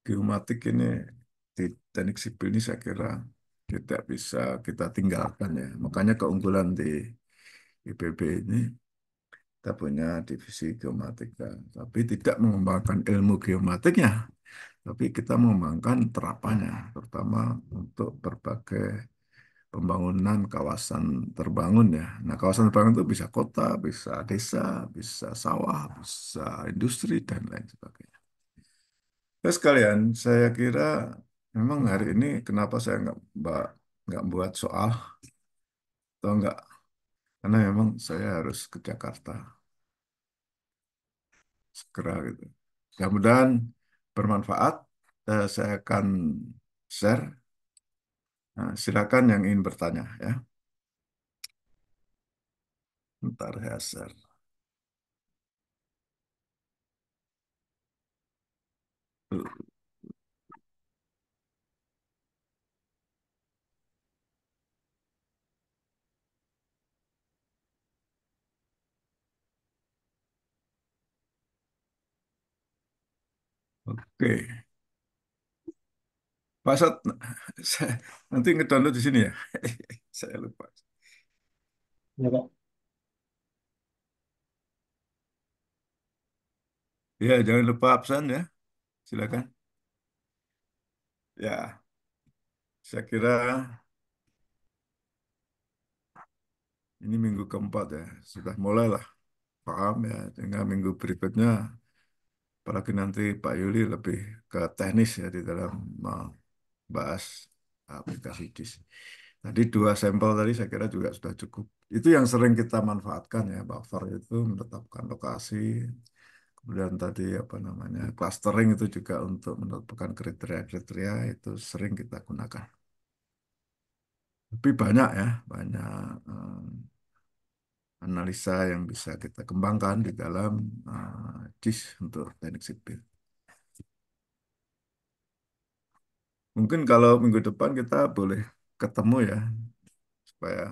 Speaker 1: geomatik ini di teknik sipil ini saya kira tidak bisa kita tinggalkan ya. Makanya keunggulan di IPB ini kita punya divisi geomatika, tapi tidak mengembangkan ilmu geomatiknya, tapi kita mengembangkan terapannya, terutama untuk berbagai pembangunan kawasan terbangun ya. Nah, kawasan terbangun itu bisa kota, bisa desa, bisa sawah, bisa industri dan lain sebagainya. Terus sekalian, saya kira memang hari ini kenapa saya nggak buat soal atau nggak karena memang saya harus ke Jakarta segera gitu. Mudah-mudahan bermanfaat. Saya akan share. Nah, silakan yang ingin bertanya ya. Ntar saya share. Oke. Pak Sat, saya nanti ngedownload di sini ya. Saya lupa.
Speaker 3: Ya, Pak.
Speaker 1: Ya, jangan lupa absen ya. Silakan. Ya, saya kira ini minggu keempat ya. Sudah mulailah paham ya. Sehingga minggu berikutnya, apalagi nanti Pak Yuli lebih ke teknis ya di dalam membahas aplikasi JIS. Tadi dua sampel tadi saya kira juga sudah cukup. Itu yang sering kita manfaatkan ya, buffer itu menetapkan lokasi. Kemudian tadi apa namanya, clustering itu juga untuk menentukan kriteria-kriteria itu sering kita gunakan. Tapi banyak ya, banyak analisa yang bisa kita kembangkan di dalam JIS untuk teknik sipil. Mungkin kalau minggu depan kita boleh ketemu ya, supaya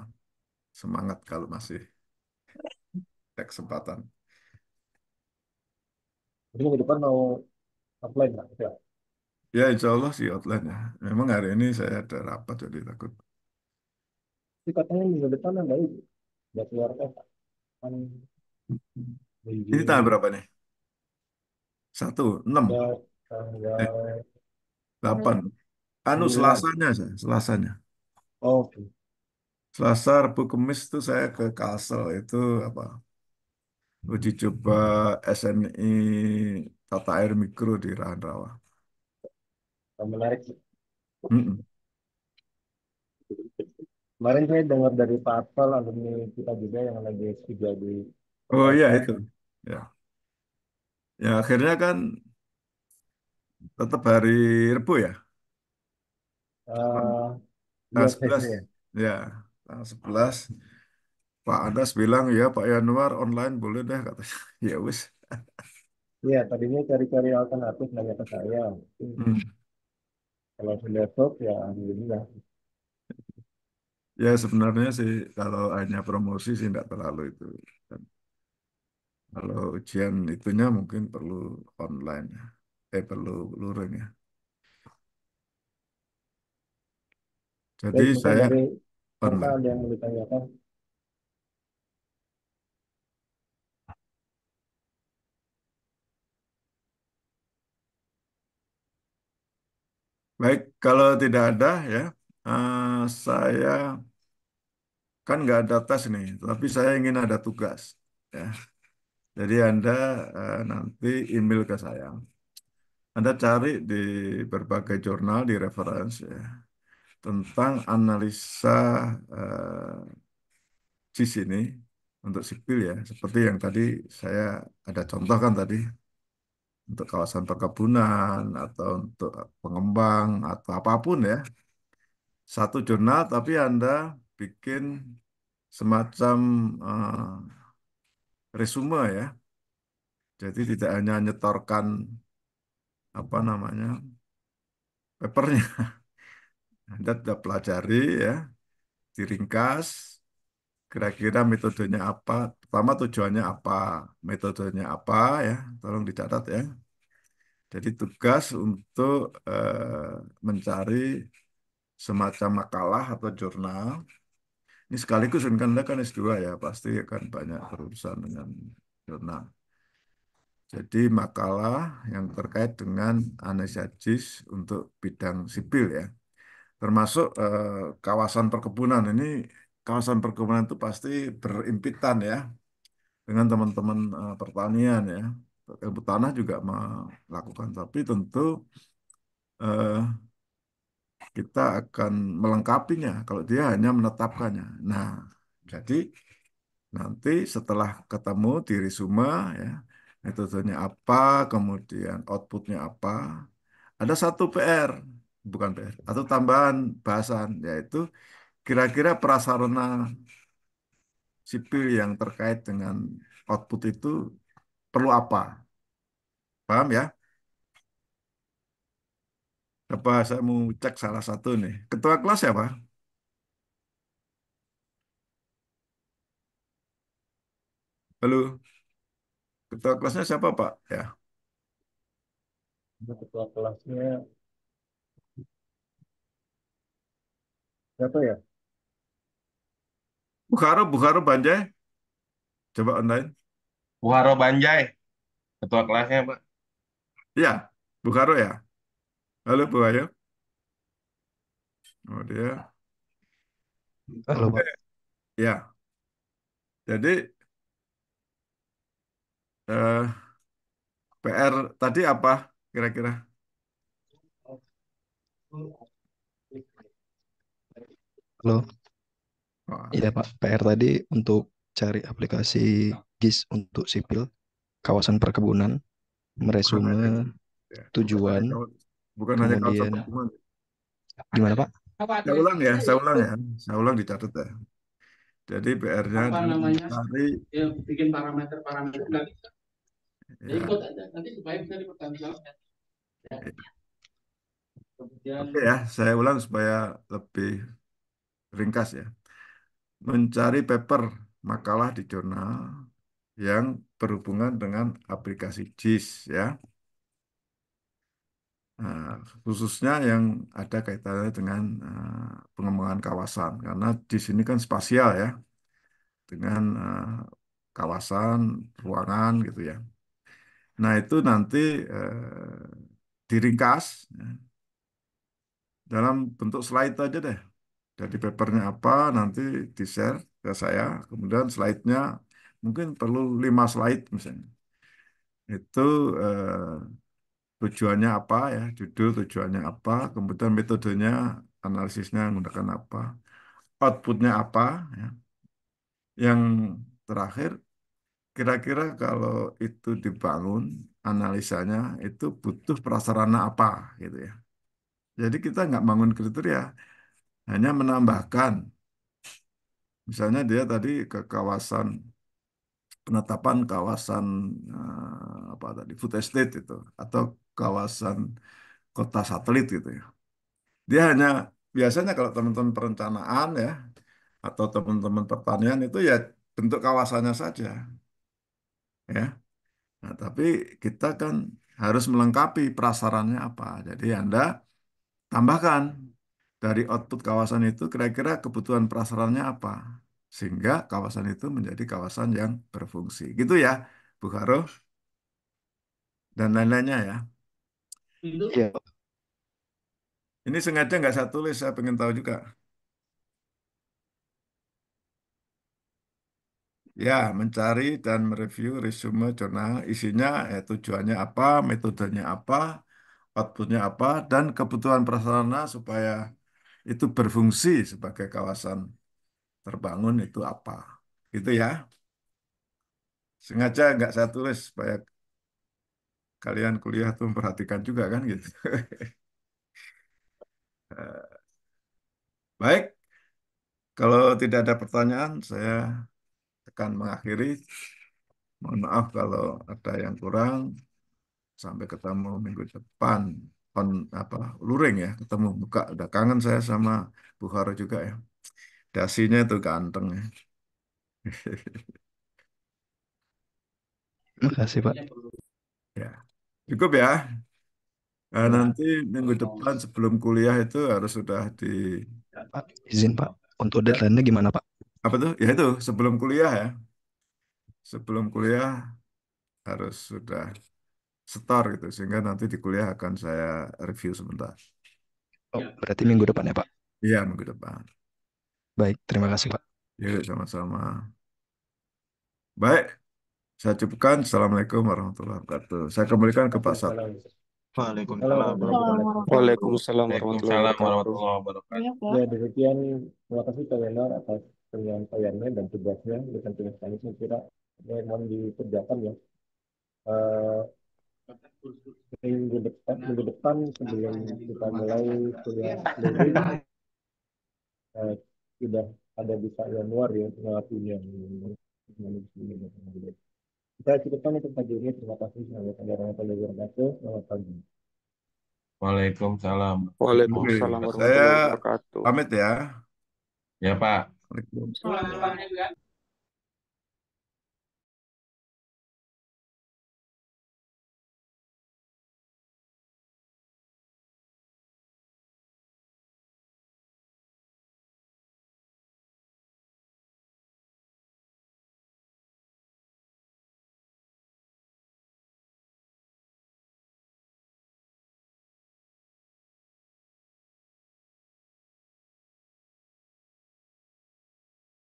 Speaker 1: semangat kalau masih ada kesempatan.
Speaker 3: Jadi minggu depan mau offline, Pak. Ya.
Speaker 1: Ya, insya Allah sih outline ya. Memang hari ini saya ada rapat, jadi takut.
Speaker 3: Tapi katanya minggu depan ada itu. Udah keluar kan
Speaker 1: Ini tanggal
Speaker 3: izin
Speaker 1: berapa nih? 1, 6,
Speaker 3: ya tanggal
Speaker 1: 8. Anu
Speaker 3: 9.
Speaker 1: Selasanya saya, Selasanya.
Speaker 3: Oke.
Speaker 1: Selasa, Rabu, Kamis itu saya ke Kalsel itu apa? Uji coba SNI Tata Air Mikro di Rahan Rawa.
Speaker 3: Menarik sih.
Speaker 1: Mm-mm.
Speaker 3: Kemarin saya dengar dari Pak Akmal, alumni kita juga yang lagi S3 di
Speaker 1: Oh iya
Speaker 3: Jakarta.
Speaker 1: itu. Ya. Ya akhirnya kan tetap hari Rabu ya.
Speaker 3: Eh
Speaker 1: Tanggal
Speaker 3: iya,
Speaker 1: 11.
Speaker 3: tesnya.
Speaker 1: Ya, tanggal 11. Pak Adas bilang ya Pak Yanuar online boleh deh katanya. Ya wis.
Speaker 3: Iya, tadinya cari-cari alternatif nanya ke saya.
Speaker 1: Hmm.
Speaker 3: Kalau sudah stop, ya alhamdulillah.
Speaker 1: Ya sebenarnya sih kalau hanya promosi sih tidak terlalu itu. Dan kalau ujian itunya mungkin perlu online ya. Perlu luring ya. Jadi
Speaker 3: Baik, mungkin
Speaker 1: saya
Speaker 3: dari Kakak
Speaker 1: online.
Speaker 3: ada yang mau ditanyakan.
Speaker 1: Baik, kalau tidak ada ya, saya kan nggak ada tes nih, tapi saya ingin ada tugas. Ya, jadi Anda nanti email ke saya. Anda cari di berbagai jurnal di reference ya, tentang analisa eh, JIS ini untuk sipil ya, seperti yang tadi saya ada contoh kan tadi untuk kawasan perkebunan atau untuk pengembang atau apapun ya. Satu jurnal tapi Anda bikin semacam resume ya. Jadi tidak hanya nyetorkan apa namanya papernya, Anda sudah pelajari ya, diringkas, kira-kira metodenya apa, pertama tujuannya apa, metodenya apa ya, tolong dicatat ya. Jadi tugas untuk mencari semacam makalah atau jurnal. Ini sekaligus kan Anda kan S2 ya, pasti akan banyak berurusan dengan jurnal. Jadi makalah yang terkait dengan analisa JIS untuk bidang sipil ya. Termasuk kawasan perkebunan. Ini kawasan perkebunan itu pasti berimpitan ya dengan teman-teman pertanian ya. Ilmu tanah juga melakukan, tapi tentu eh, kita akan melengkapinya kalau dia hanya menetapkannya. Nah, jadi nanti setelah ketemu di resume ya, metodenya apa, kemudian outputnya apa, ada satu PR, bukan PR, atau tambahan bahasan, yaitu kira-kira prasarana sipil yang terkait dengan output itu perlu apa? Paham ya? Apa saya mau cek salah satu nih. Ketua kelas siapa? Halo, ketua kelasnya siapa Pak? Ya,
Speaker 3: Untuk ketua kelasnya, siapa ya?
Speaker 1: Bukharo Banjai, coba online.
Speaker 2: Buharo Banjai, ketua kelasnya, Pak.
Speaker 1: Iya, Bukharo ya. Halo Bu Ayu. Oh dia.
Speaker 4: Halo,
Speaker 1: Oke,
Speaker 4: Pak.
Speaker 1: ya. Jadi eh, PR tadi apa kira-kira?
Speaker 4: Halo.
Speaker 1: Wah,
Speaker 4: Iya, Pak. PR tadi untuk cari aplikasi GIS untuk sipil, kawasan perkebunan,
Speaker 1: bukan hanya,
Speaker 4: meresume
Speaker 1: ya,
Speaker 4: tujuan,
Speaker 1: bukan hanya kawasan
Speaker 4: kemudian
Speaker 1: pertemuan.
Speaker 4: gimana, Pak?
Speaker 1: Saya ulang ya. Saya ulang dicatat ya. Jadi PR-nya
Speaker 5: Apa
Speaker 1: adalah
Speaker 5: namanya,
Speaker 1: mencari
Speaker 5: ya bikin parameter-parameter nggak bisa. Ya
Speaker 1: ya,
Speaker 5: ikut aja nanti supaya bisa dipertanggungjawabkan. Ya.
Speaker 1: ya.
Speaker 5: Kemudian
Speaker 1: Oke ya, saya ulang supaya lebih ringkas ya. Mencari paper makalah di jurnal yang berhubungan dengan aplikasi JIS ya. Nah, khususnya yang ada kaitannya dengan pengembangan kawasan karena di sini kan spasial ya dengan kawasan ruangan gitu ya. Nah, itu nanti diringkas ya, dalam bentuk slide aja deh. Jadi papernya apa nanti di-share ke saya, kemudian slide-nya mungkin perlu 5 slide misalnya. Itu tujuannya apa ya, judul tujuannya apa, kemudian metodenya, analisisnya menggunakan apa, outputnya apa, ya. Yang terakhir, kira-kira kalau itu dibangun, analisanya itu butuh prasarana apa, gitu ya. Jadi kita nggak bangun kriteria, hanya menambahkan. Misalnya dia tadi ke kawasan, penetapan kawasan apa tadi, food estate itu, atau kawasan kota satelit gitu ya. Dia hanya biasanya kalau teman-teman perencanaan ya atau teman-teman pertanian itu ya bentuk kawasannya saja ya. Nah, tapi kita kan harus melengkapi prasarannya apa. Jadi Anda tambahkan dari output kawasan itu kira-kira kebutuhan prasarannya apa sehingga kawasan itu menjadi kawasan yang berfungsi. Gitu ya, Bu Karo dan lain-lainnya ya.
Speaker 5: itu
Speaker 4: Iya, Pak.
Speaker 1: Ini sengaja nggak saya tulis, saya pengen tahu juga. Ya, mencari dan mereview resume jurnal, isinya tujuannya apa, metodenya apa, outputnya apa, dan kebutuhan prasarana supaya itu berfungsi sebagai kawasan terbangun itu apa. Gitu ya. Sengaja nggak saya tulis supaya kalian kuliah tuh memperhatikan juga kan gitu. Eh, Baik, kalau tidak ada pertanyaan, saya akan mengakhiri. Mohon maaf kalau ada yang kurang. Sampai ketemu minggu depan. On apa luring ya, ketemu buka. Udah kangen saya sama Bu Haro juga ya. Dasinya tuh ganteng ya.
Speaker 4: Makasih, Pak.
Speaker 1: Ya, cukup ya. Nanti minggu depan sebelum kuliah itu harus sudah di
Speaker 4: Pak, izin, Pak. Untuk
Speaker 1: ya,
Speaker 4: deadline-nya gimana, Pak?
Speaker 1: apa tuh? Ya itu sebelum kuliah ya. Sebelum kuliah harus sudah setor gitu sehingga nanti di kuliah akan saya review sebentar.
Speaker 4: Oh, berarti minggu depan ya, Pak?
Speaker 1: Iya, minggu depan.
Speaker 4: Baik, terima kasih, Pak.
Speaker 1: Yuk, sama-sama. Baik, saya cukupkan. Assalamualaikum warahmatullahi wabarakatuh. Saya kembalikan ke Pak Sat.
Speaker 3: Waalaikumsalam.
Speaker 6: Waalaikumsalam
Speaker 3: Waalaikumsalam
Speaker 6: warahmatullahi
Speaker 3: warahmatullahi
Speaker 6: wabarakatuh.
Speaker 3: wabarakatuh.
Speaker 6: Waalaikumsalam warahmatullahi
Speaker 2: Waalaikumsalam
Speaker 6: wabarakatuh.
Speaker 2: warahmatullahi wabarakatuh.
Speaker 3: Ya, demikian. Terima kasih Pak Wenar atas penyampaiannya dan tugasnya. Itu penting sekali saya kira. Mohon dikerjakan ya. Eh, minggu depan sebelum kita mulai kuliah luring, sudah ada bisa Januar ya, pengakunya. Kita cukupkan untuk pagi ini. Terima kasih. Warahmatullahi wabarakatuh. Selamat pagi.
Speaker 2: Waalaikumsalam
Speaker 1: Oke,
Speaker 2: warahmatullahi
Speaker 6: Waalaikumsalam
Speaker 1: saya
Speaker 6: warahmatullahi wabarakatuh.
Speaker 1: pamit ya.
Speaker 2: wabarakatuh. Ya, Pak.
Speaker 1: Waalaikumsalam.
Speaker 5: juga